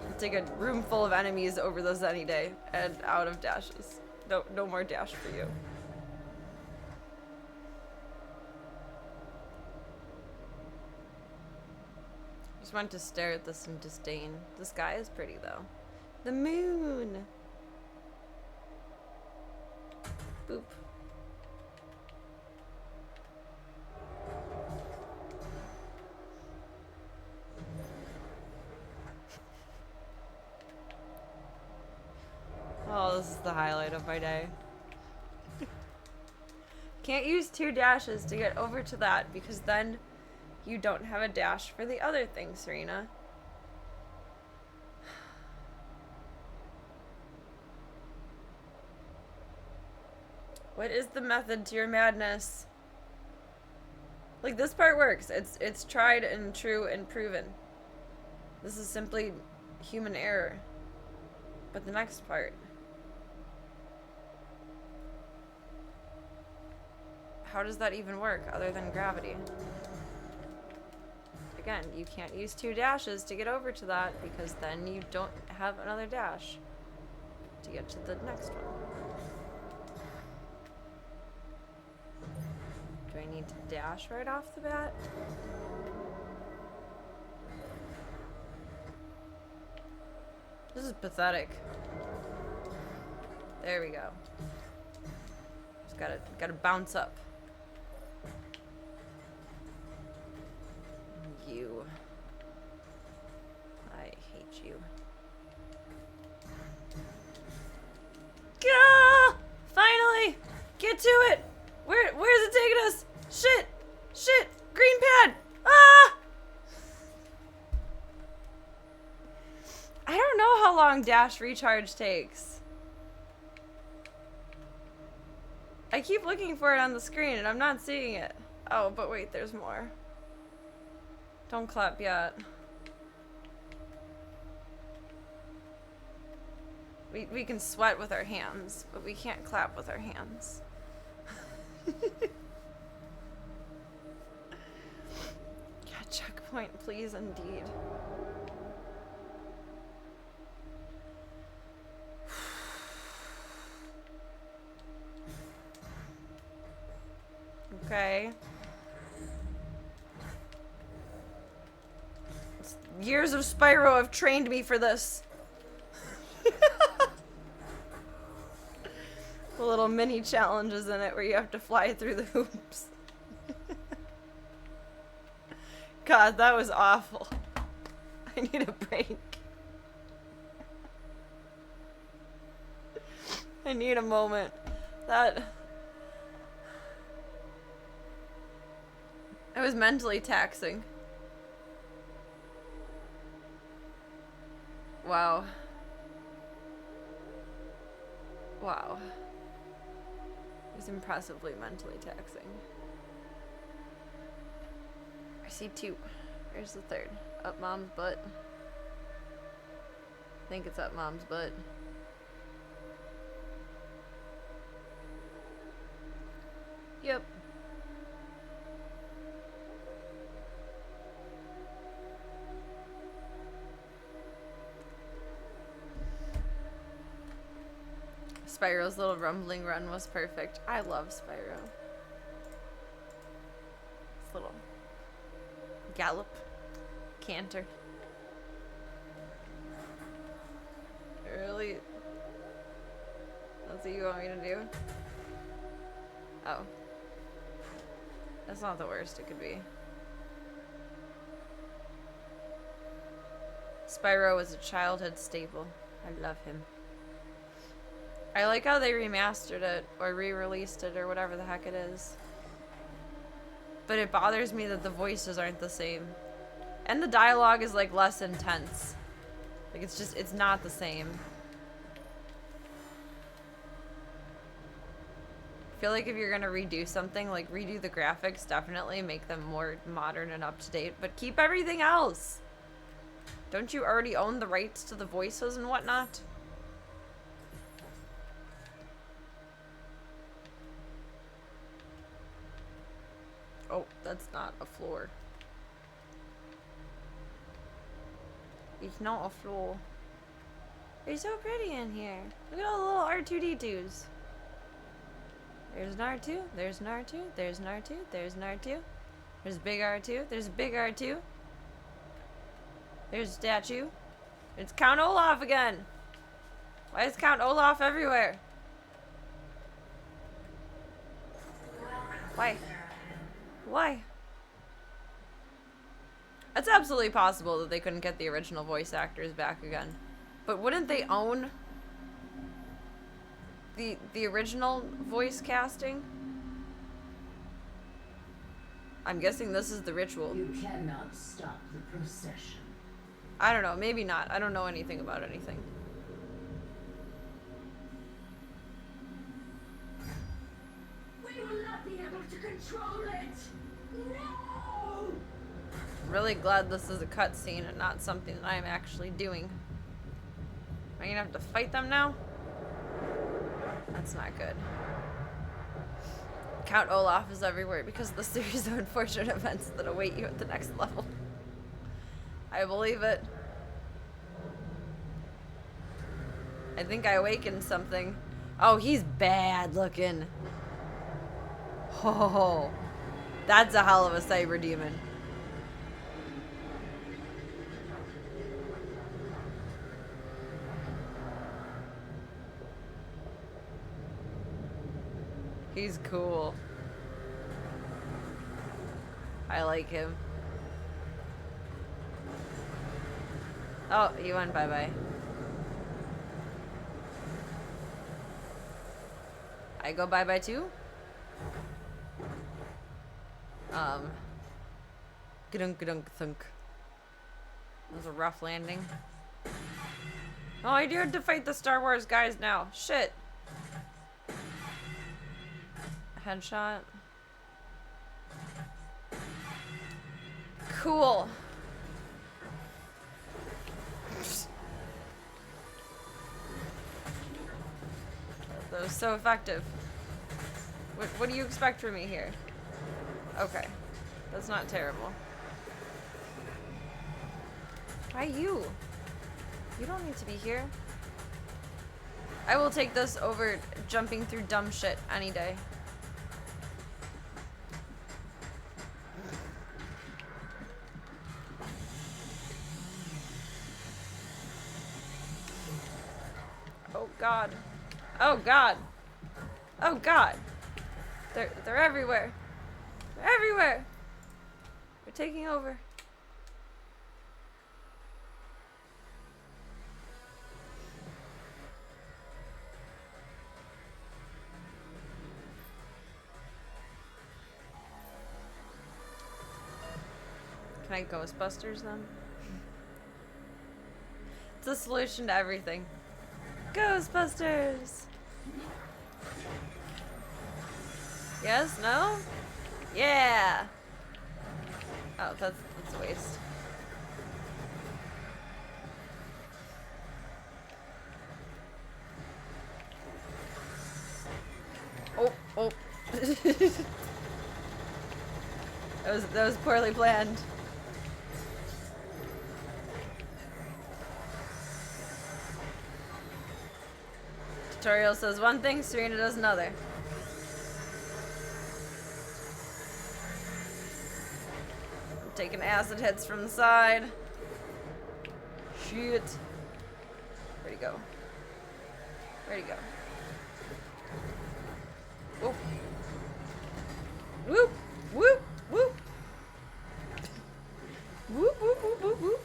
I'll take a room full of enemies over those any day and out of dashes. No more dash for you. Just want to stare at this in disdain. The sky is pretty though. The moon. Boop. Oh, this is the highlight of my day. Can't use 2 dashes to get over to that because then You don't have a dash for the other thing, Serena. What is the method to your madness? Like, this part works. It's tried and true and proven. This is simply human error. But the next part... How does that even work other than gravity? Again, you can't use 2 dashes to get over to that because then you don't have another dash to get to the next one. Do I need to dash right off the bat? This is pathetic. There we go. Just gotta bounce up. You. I hate you. Gah! Finally! Get to it! Where's it taking us? Shit! Shit! Green pad! Ah! I don't know how long dash recharge takes. I keep looking for it on the screen and I'm not seeing it. Oh, but wait, there's more. Don't clap yet. We can sweat with our hands, but we can't clap with our hands. Yeah, checkpoint, please, indeed. Okay. Years of Spyro have trained me for this. The little mini challenges in it where you have to fly through the hoops. God, that was awful. I need a break. I need a moment. It was mentally taxing. Wow. Wow. It was impressively mentally taxing. I see 2. Where's the 3rd? Up mom's butt. I think it's up mom's butt. Yep. Spyro's little rumbling run was perfect. I love Spyro. This little gallop, canter. Really? That's what you want me to do? Oh. That's not the worst it could be. Spyro was a childhood staple. I love him. I like how they remastered it, or re-released it, or whatever the heck it is. But it bothers me that the voices aren't the same. And the dialogue is, like, less intense. Like, it's not the same. I feel like if you're gonna redo something, like, redo the graphics, definitely make them more modern and up-to-date, but keep everything else! Don't you already own the rights to the voices and whatnot? Oh, that's not a floor. It's not a floor. They're so pretty in here. Look at all the little R2-D2s. There's an R2, there's an R2, there's an R2, there's an R2. There's a big R2, there's a big R2. There's a statue. It's Count Olaf again. Why is Count Olaf everywhere? Why? Why? It's absolutely possible that they couldn't get the original voice actors back again. But wouldn't they own the original voice casting? I'm guessing this is the ritual. You cannot stop the procession. I don't know, maybe not. I don't know anything about anything. We will not be able to control it. No! I'm really glad this is a cutscene and not something that I'm actually doing. Am I gonna have to fight them now? That's not good. Count Olaf is everywhere because of the series of unfortunate events that await you at the next level. I believe it. I think I awakened something. Oh, he's bad looking. Oh, that's a hell of a cyber demon. He's cool. I like him. Oh, he went bye-bye. I go bye-bye too? Gdunk thunk. That was a rough landing. Oh, I dared to fight the Star Wars guys now. Shit. Headshot. Cool. That was so effective. What do you expect from me here? Okay. That's not terrible. Why you? You don't need to be here. I will take this over jumping through dumb shit any day. Oh god. Oh god. Oh god. They're everywhere. They're everywhere. They're taking over. Can I Ghostbusters them? It's a solution to everything. Ghostbusters! Yes? No? Yeah! Oh, that's a waste. Oh, oh. That was poorly planned. Tutorial says one thing, Serena does another. I'm taking acid hits from the side. Shit. Where'd he go? Where'd he go? Whoop. Whoop. Whoop. Whoop. Whoop, whoop, whoop, whoop, whoop.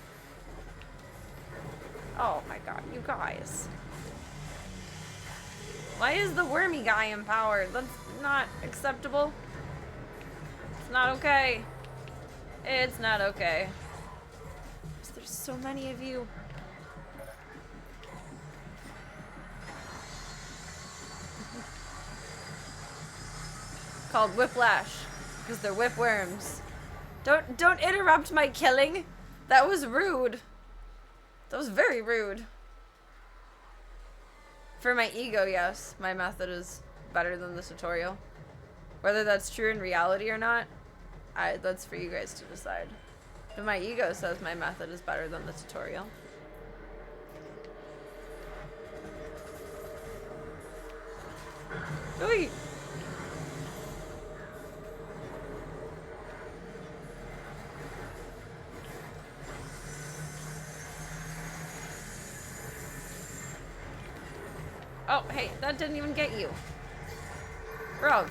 Oh my god, you guys. Why is the wormy guy empowered? That's not acceptable. It's not okay. It's not okay. There's so many of you. Called whiplash, because they're whipworms. Don't interrupt my killing. That was rude. That was very rude. For my ego, yes, my method is better than the tutorial. Whether that's true in reality or not, that's for you guys to decide. But my ego says my method is better than the tutorial. Ooh. Oh, hey, that didn't even get you. Bro.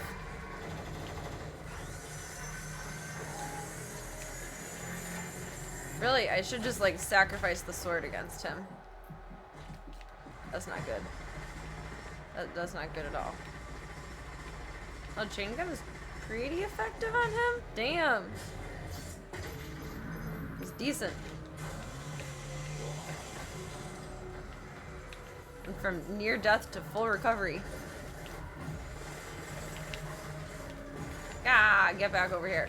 Really, I should just, like, sacrifice the sword against him. That's not good. That's not good at all. Oh, chain gun is pretty effective on him. Damn. It's decent. And from near death to full recovery. Ah, get back over here.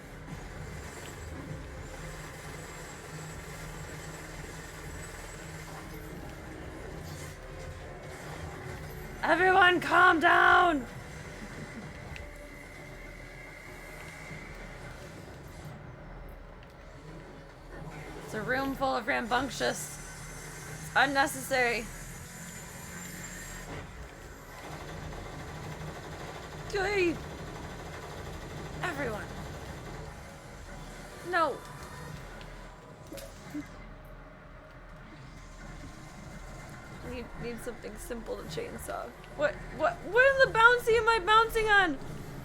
Everyone calm down! It's a room full of rambunctious. It's unnecessary. Good. Everyone. No. Need something simple to chainsaw. What in the bouncy am I bouncing on?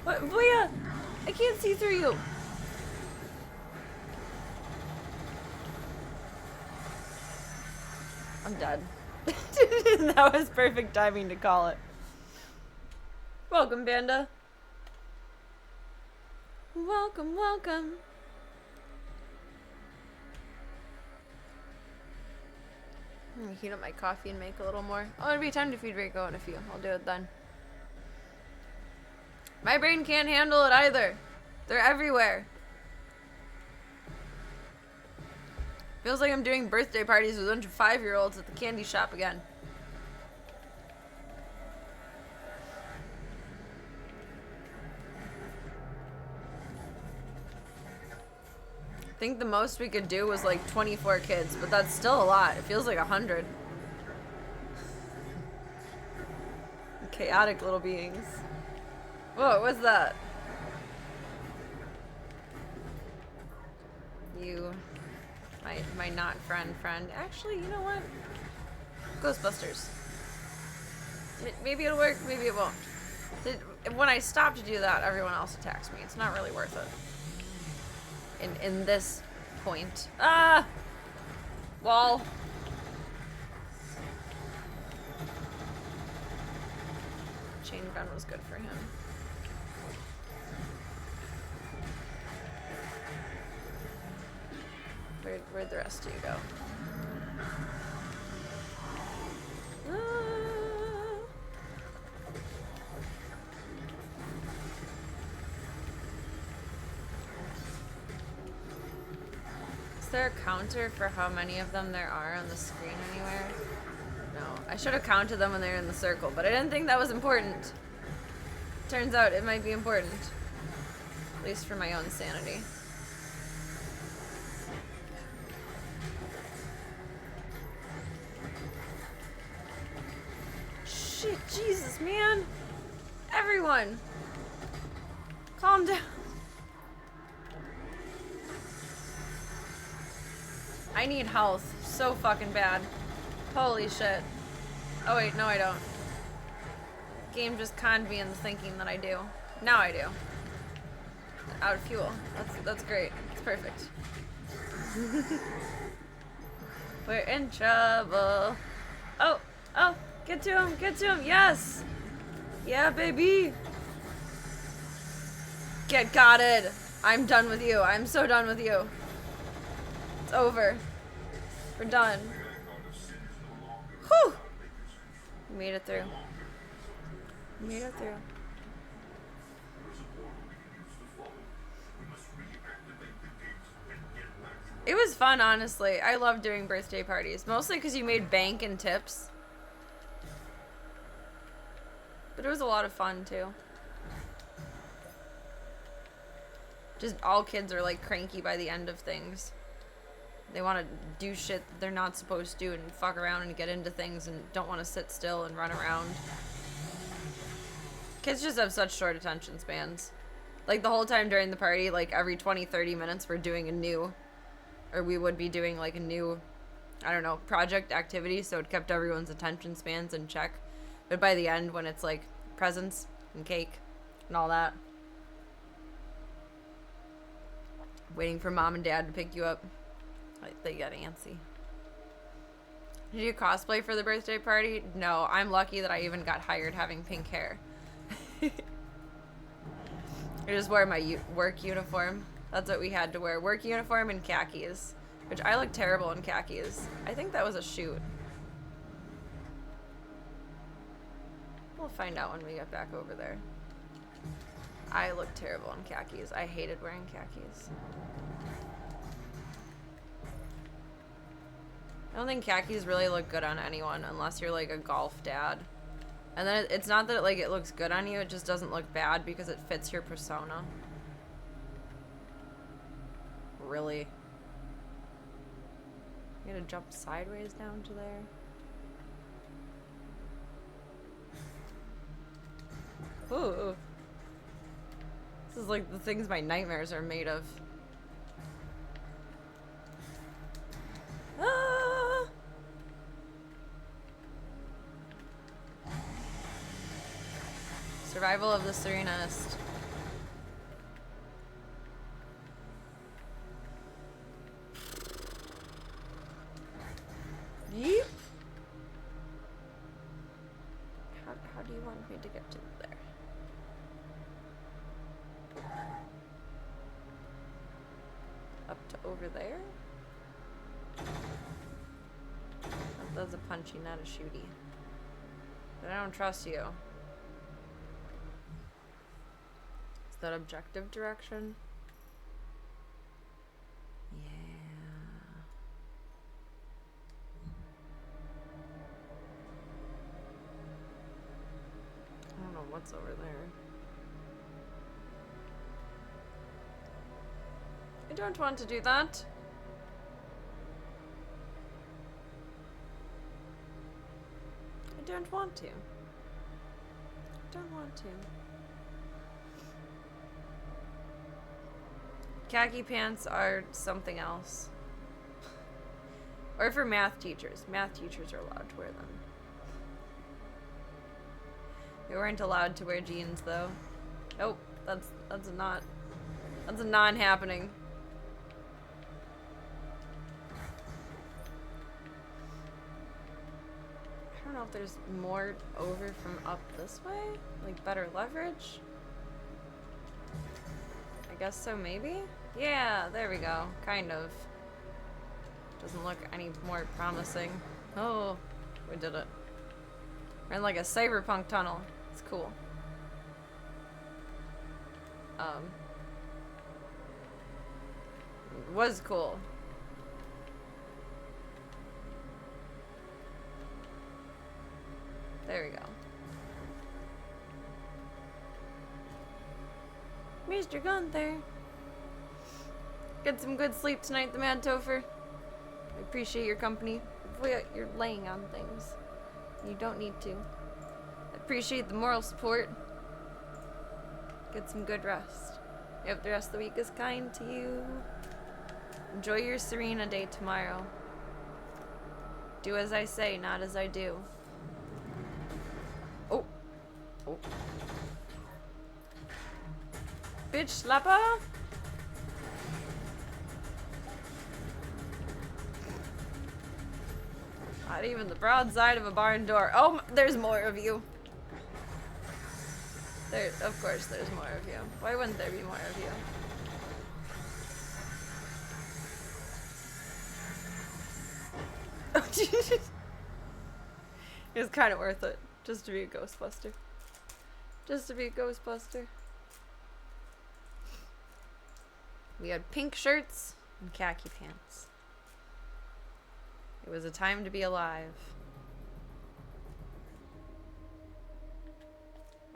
What, Boya? I can't see through you. I'm dead. That was perfect timing to call it. Welcome, Panda. Welcome, welcome. I'm gonna heat up my coffee and make a little more. Oh, it'll be time to feed Rico in a few. I'll do it then. My brain can't handle it either. They're everywhere. Feels like I'm doing birthday parties with a bunch of 5-year-olds at the candy shop again. I think the most we could do was like 24 kids, but that's still a lot. It feels like 100. Chaotic little beings. Whoa, what's that? You, my not friend. Actually, you know what? Ghostbusters. Maybe it'll work, maybe it won't. When I stop to do that, everyone else attacks me. It's not really worth it. In this point. Ah! Wall. Chain gun was good for him. Where'd the rest of you go? Ah. Is there a counter for how many of them there are on the screen anywhere? No. I should have counted them when they were in the circle, but I didn't think that was important. Turns out it might be important. At least for my own sanity. Shit, Jesus, man. Everyone. Calm down. I need health so fucking bad. Holy shit. Oh wait, no I don't. Game just conned me into thinking that I do. Now I do. Out of fuel. That's great. It's perfect. We're in trouble. Oh, get to him, yes! Yeah, baby! Get gotted! I'm done with you. I'm so done with you. It's over. We're done. Whew! We made it through. Made it through. It was fun, honestly. I love doing birthday parties. Mostly because you made bank and tips. But it was a lot of fun, too. Just all kids are, like, cranky by the end of things. They want to do shit that they're not supposed to and fuck around and get into things and don't want to sit still and run around. Kids just have such short attention spans. Like, the whole time during the party, like, every 20-30 minutes we're doing a new... Or we would be doing, like, a new, I don't know, project activity, so it kept everyone's attention spans in check. But by the end, when it's, like, presents and cake and all that, waiting for mom and dad to pick you up, like, they get antsy. Did you cosplay for the birthday party? No, I'm lucky that I even got hired having pink hair. I just wear my work uniform. That's what we had to wear. Work uniform and khakis. Which I look terrible in khakis. I think that was a shoot. We'll find out when we get back over there. I look terrible in khakis. I hated wearing khakis. I don't think khakis really look good on anyone unless you're like a golf dad. And then it's not that like it looks good on you, it just doesn't look bad because it fits your persona. Really? You gotta jump sideways down to there. Ooh. This is like the things my nightmares are made of. Ah! Survival of the Serenist. Yeep. How do you want me to get to there? Up to over there? That's a punchy, not a shooty. But I don't trust you. Is that objective direction? What's over there? I don't want to do that. I don't want to. I don't want to. Khaki pants are something else. Or for math teachers. Math teachers are allowed to wear them. We weren't allowed to wear jeans though. Nope, that's a non-happening. I don't know if there's more over from up this way? Like better leverage? I guess so, maybe? Yeah, there we go. Kind of. Doesn't look any more promising. Oh, we did it. We're in like a cyberpunk tunnel. It's cool. It was cool. There we go. Mr. Gunther. Get some good sleep tonight, the Mad Topher. I appreciate your company. You're laying on things. You don't need to. I appreciate the moral support. Get some good rest. I hope the rest of the week is kind to you. Enjoy your Serena day tomorrow. Do as I say, not as I do. Oh. Oh. Bitch slapper. Not even the broadside of a barn door. Oh, there's more of you. Of course there's more of you. Why wouldn't there be more of you? Oh, Jesus. It was kind of worth it. Just to be a Ghostbuster. Just to be a Ghostbuster. We had pink shirts and khaki pants. It was a time to be alive.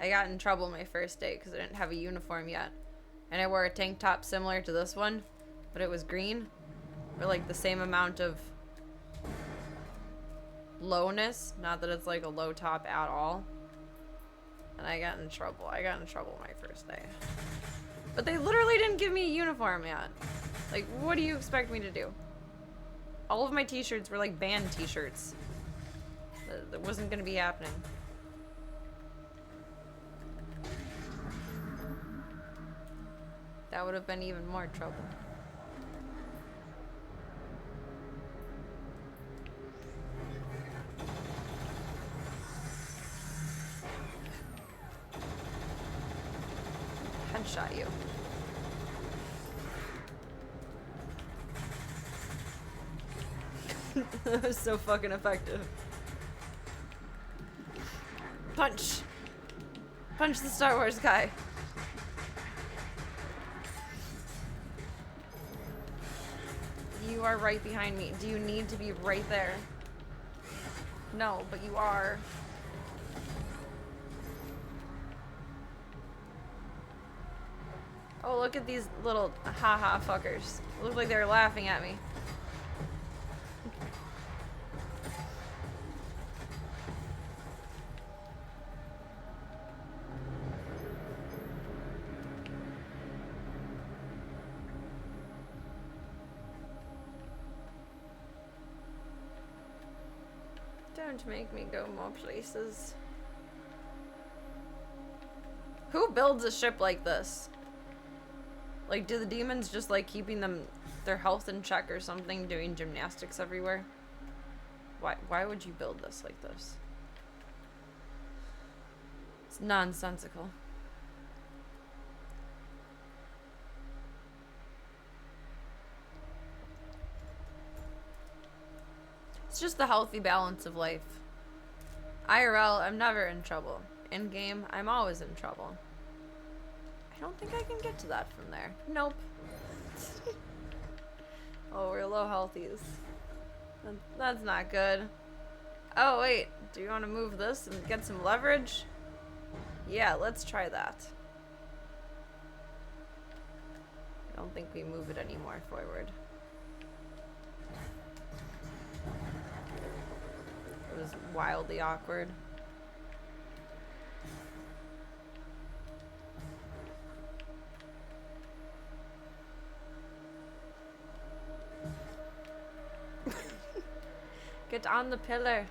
I got in trouble my first day because I didn't have a uniform yet. And I wore a tank top similar to this one, but it was green. Or like the same amount of lowness. Not that it's like a low top at all. And I got in trouble. I got in trouble my first day. But they literally didn't give me a uniform yet. Like, what do you expect me to do? All of my t-shirts were like band t-shirts. That wasn't gonna be happening. That would have been even more trouble. God one-shot you. That was so fucking effective. Punch! Punch the Star Wars guy. You are right behind me. Do you need to be right there? No, but you are. Oh, look at these little haha fuckers. Look like they're laughing at me. Don't make me go more places. Who builds a ship like this? Like, do the demons just like keeping their health in check or something, doing gymnastics everywhere? Why would you build this like this? It's nonsensical. It's just the healthy balance of life. IRL, I'm never in trouble. In game, I'm always in trouble. I don't think I can get to that from there. Nope. Oh, we're low healthies. That's not good. Oh, wait. Do you want to move this and get some leverage? Yeah, let's try that. I don't think we move it any more forward. It was wildly awkward. Get on the pillar.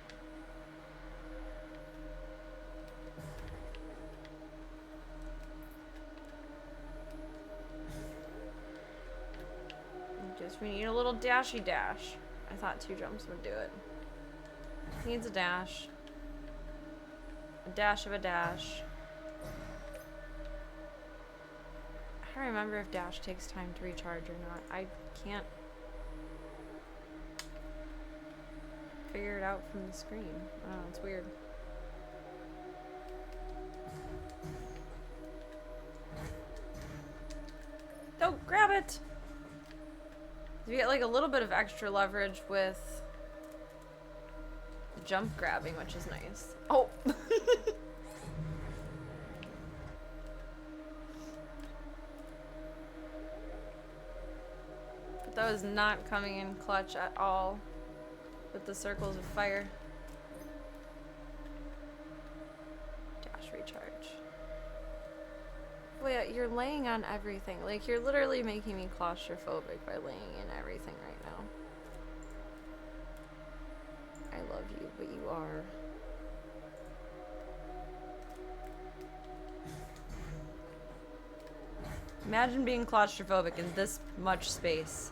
We need a little dashy dash. I thought 2 jumps would do it. Needs a dash. A dash of a dash. I don't remember if dash takes time to recharge or not. I can't figure it out from the screen. Oh, it's weird. Oh, grab it! You get like a little bit of extra leverage with jump grabbing, which is nice. Oh! But that was not coming in clutch at all with the circles of fire. Dash recharge. Wait, you're laying on everything. Like, you're literally making me claustrophobic by laying in everything right now. I love you, but you are. Imagine being claustrophobic in this much space.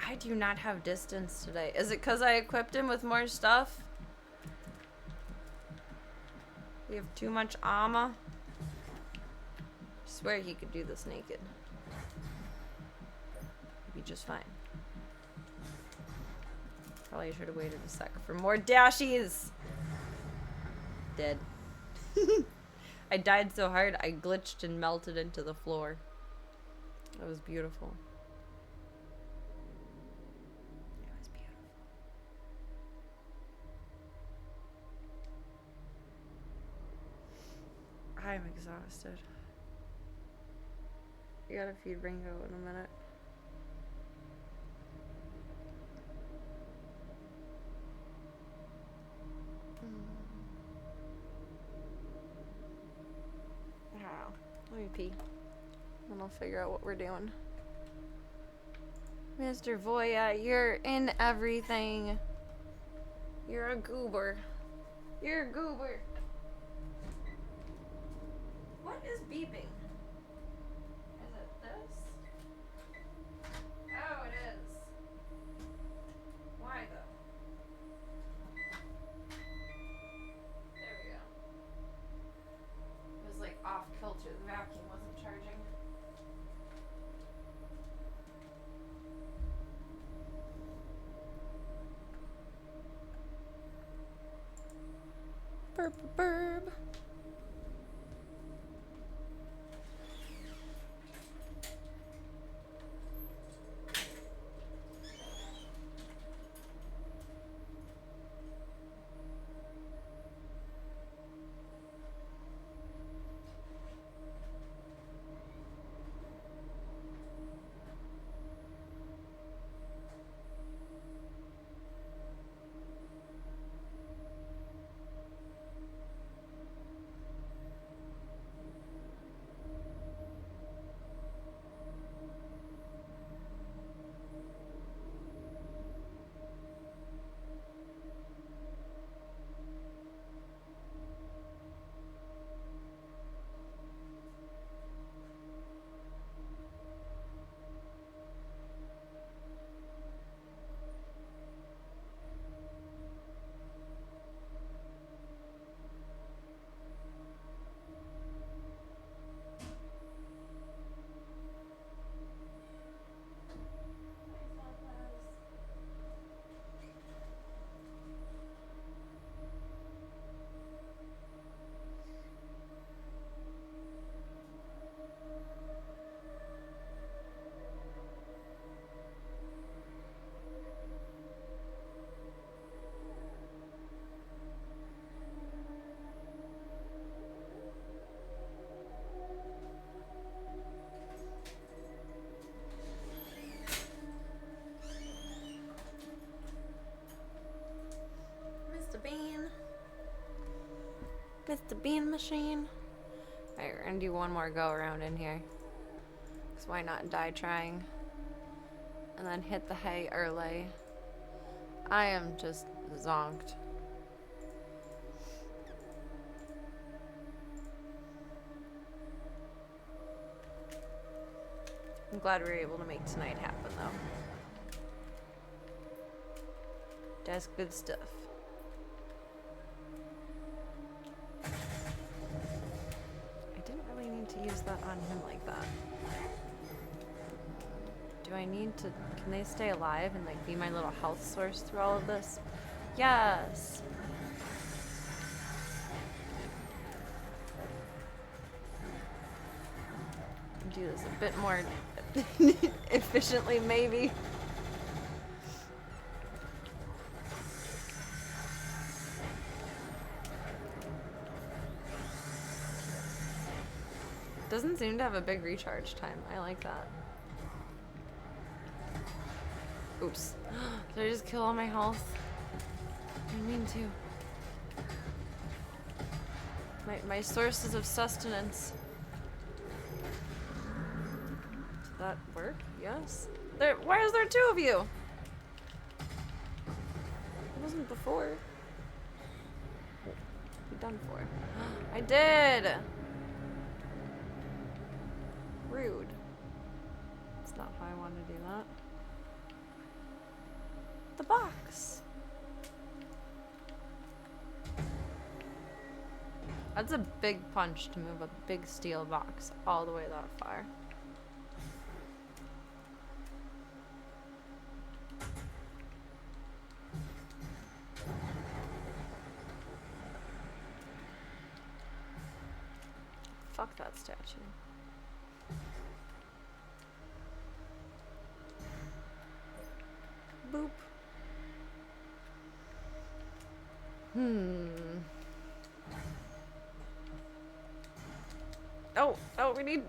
I do not have distance today. Is it because I equipped him with more stuff? We have too much armor. I swear he could do this naked. He'd be just fine. Probably should have waited a sec for more dashies. Dead. I died so hard I glitched and melted into the floor. That was beautiful. It was beautiful. I'm exhausted. You gotta feed Ringo in a minute. Wow. Let me pee. Then I'll figure out what we're doing. Mr. Voya, you're in everything. You're a goober. You're a goober. What is beeping? Is it this? Oh, it is. Why though? There we go. It was like off kilter. The vacuum wasn't charging. Burb, burb. Mr. Bean. Mr. Bean Machine. Alright, we're gonna do one more go around in here. Because why not die trying? And then hit the hay early. I am just zonked. I'm glad we were able to make tonight happen though. That's good stuff. I didn't really need to use that on him like that. Do I need to... Can they stay alive and like be my little health source through all of this? Yes! Do this a bit more efficiently maybe. Doesn't seem to have a big recharge time. I like that. Oops. Did I just kill all my health? I didn't mean to. My sources of sustenance. Did that work? Yes. There. Why is there two of you? It wasn't before. Be done for. I did. Rude. That's not how I want to do that. The box. That's a big punch to move a big steel box all the way that far. Fuck that statue. Boop. Oh, we need,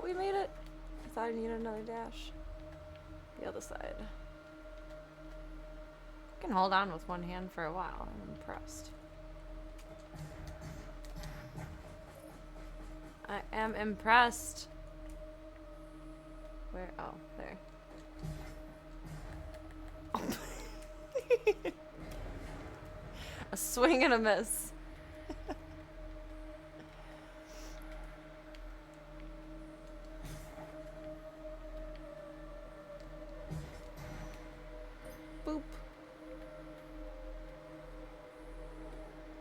we made it. I thought I needed another dash. The other side. I can hold on with one hand for a while. I'm impressed. I am impressed. Where? Oh, there. Oh. A swing and a miss. Boop.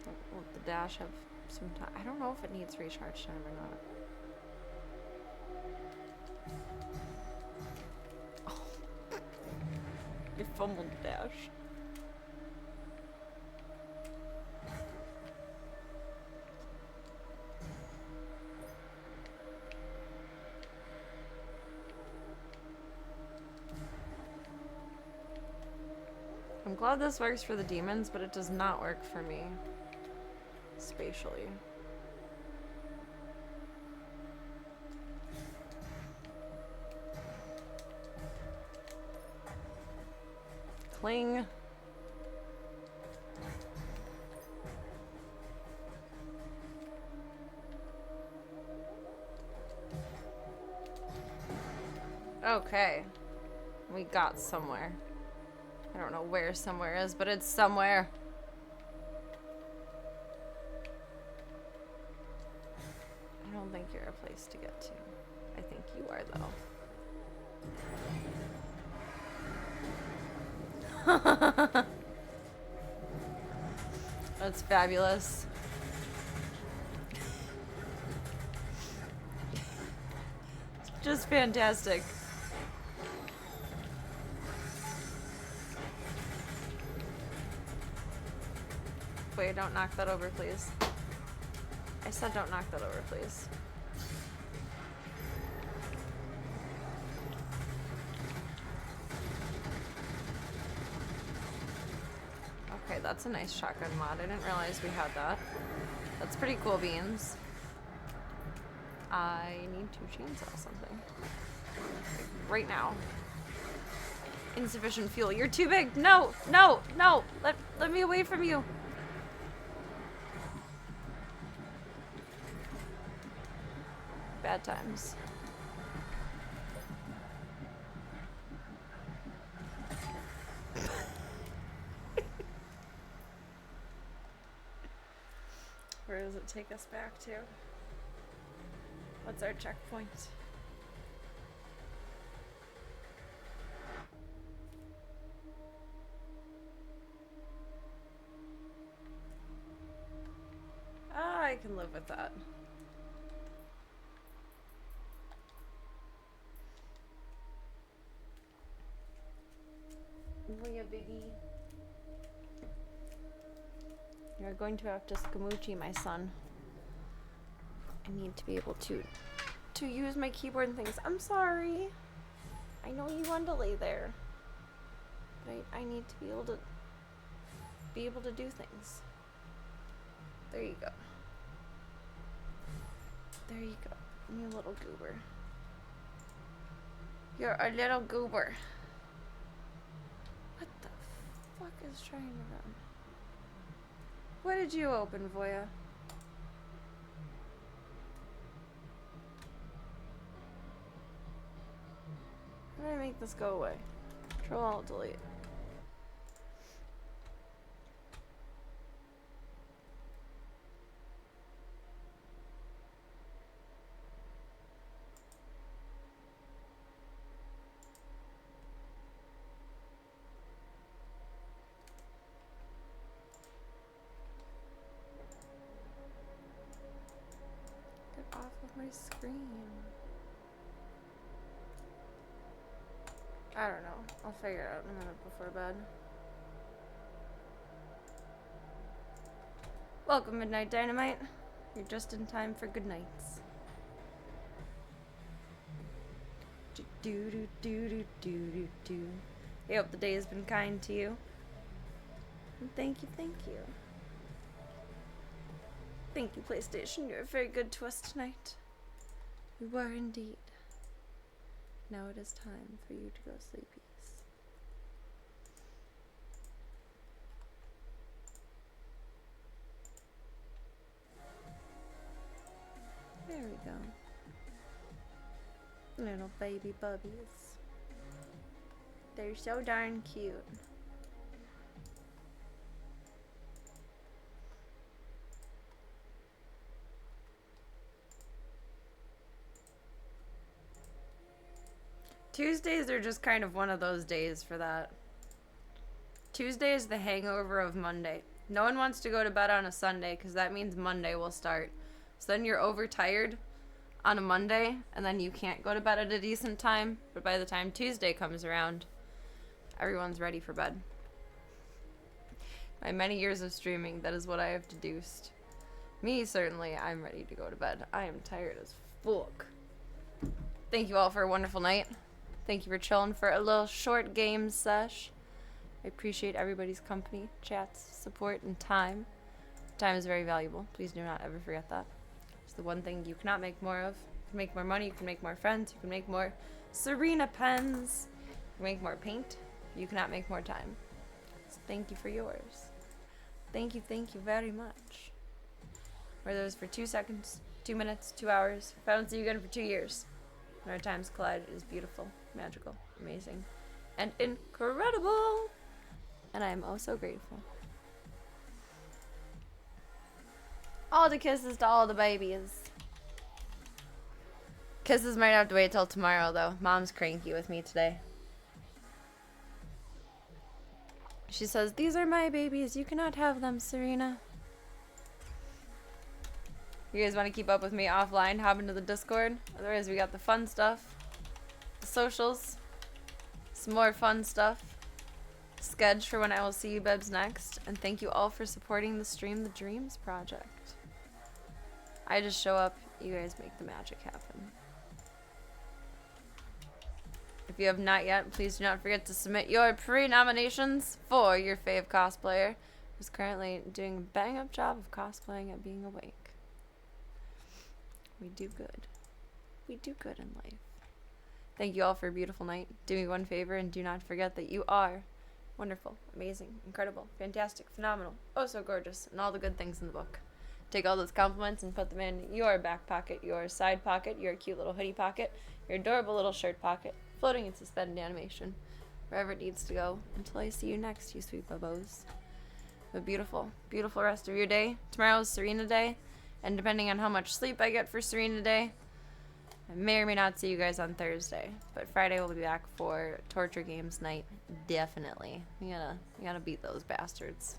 Will the dash have some time? I don't know if it needs recharge time or not. Oh. You fumbled the dash. Glad this works for the demons, but it does not work for me. Spatially. Cling. Okay. We got somewhere. I don't know where somewhere is, but it's somewhere. I don't think you're a place to get to. I think you are, though. That's fabulous. Just fantastic. Wait, don't knock that over, please. I said don't knock that over, please. Okay, that's a nice shotgun mod. I didn't realize we had that. That's pretty cool beans. I need to chainsaw something. Like, right now. Insufficient fuel. You're too big! No! No! No! Let me away from you! Bad times. Where does it take us back to? What's our checkpoint? Ah, I can live with that. Oh yeah, baby. You're going to have to scamoochie, my son. I need to be able to use my keyboard and things. I'm sorry. I know you want to lay there. But I need to be able to do things. There you go. There you go. You little goober. You're a little goober. What the fuck is trying to run? What did you open, Voya? How do I make this go away? Control Alt Delete. Get off of my screen. I don't know. I'll figure it out in a minute before bed. Welcome, Midnight Dynamite. You're just in time for good nights. Do do do do do do do. I hope the day has been kind to you. And thank you, thank you. Thank you, PlayStation. You're very good to us tonight. You were indeed. Now it is time for you to go sleepies. There we go. Little baby bubbies. They're so darn cute. Tuesdays are just kind of one of those days for that. Tuesday is the hangover of Monday. No one wants to go to bed on a Sunday because that means Monday will start. So then you're overtired on a Monday and then you can't go to bed at a decent time. But by the time Tuesday comes around, everyone's ready for bed. My many years of streaming, that is what I have deduced. Me, certainly, I'm ready to go to bed. I am tired as fuck. Thank you all for a wonderful night. Thank you for chilling for a little short game sesh. I appreciate everybody's company, chats, support, and time. Time is very valuable. Please do not ever forget that. It's the one thing you cannot make more of. You can make more money, you can make more friends, you can make more Serena pens, you can make more paint. You cannot make more time. So thank you for yours. Thank you very much. Whether it's for 2 seconds, 2 minutes, 2 hours, if I don't see you again for 2 years, when our times collide, it is beautiful, magical, amazing, and incredible. And I am oh so grateful. All the kisses to all the babies. Kisses might have to wait till tomorrow, though. Mom's cranky with me today. She says, "These are my babies. You cannot have them, Serena." You guys want to keep up with me offline? Hop into the Discord. Otherwise, we got the fun stuff. The socials. Some more fun stuff. Sketch for when I will see you bebs next. And thank you all for supporting the Stream the Dreams project. I just show up. You guys make the magic happen. If you have not yet, please do not forget to submit your pre-nominations for your fave cosplayer, who's currently doing a bang-up job of cosplaying at being awake. We do good. We do good in life. Thank you all for a beautiful night. Do me one favor and do not forget that you are wonderful, amazing, incredible, fantastic, phenomenal, oh so gorgeous, and all the good things in the book. Take all those compliments and put them in your back pocket, your side pocket, your cute little hoodie pocket, your adorable little shirt pocket, floating in suspended animation, wherever it needs to go, until I see you next, you sweet bubos. Have a beautiful, beautiful rest of your day. Tomorrow's Serena Day, and depending on how much sleep I get for Serena Day, I may or may not see you guys on Thursday, but Friday we'll be back for Torture Games night, definitely. You gotta beat those bastards.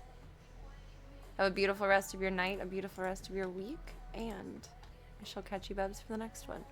Have a beautiful rest of your night, a beautiful rest of your week, and I shall catch you bebs for the next one.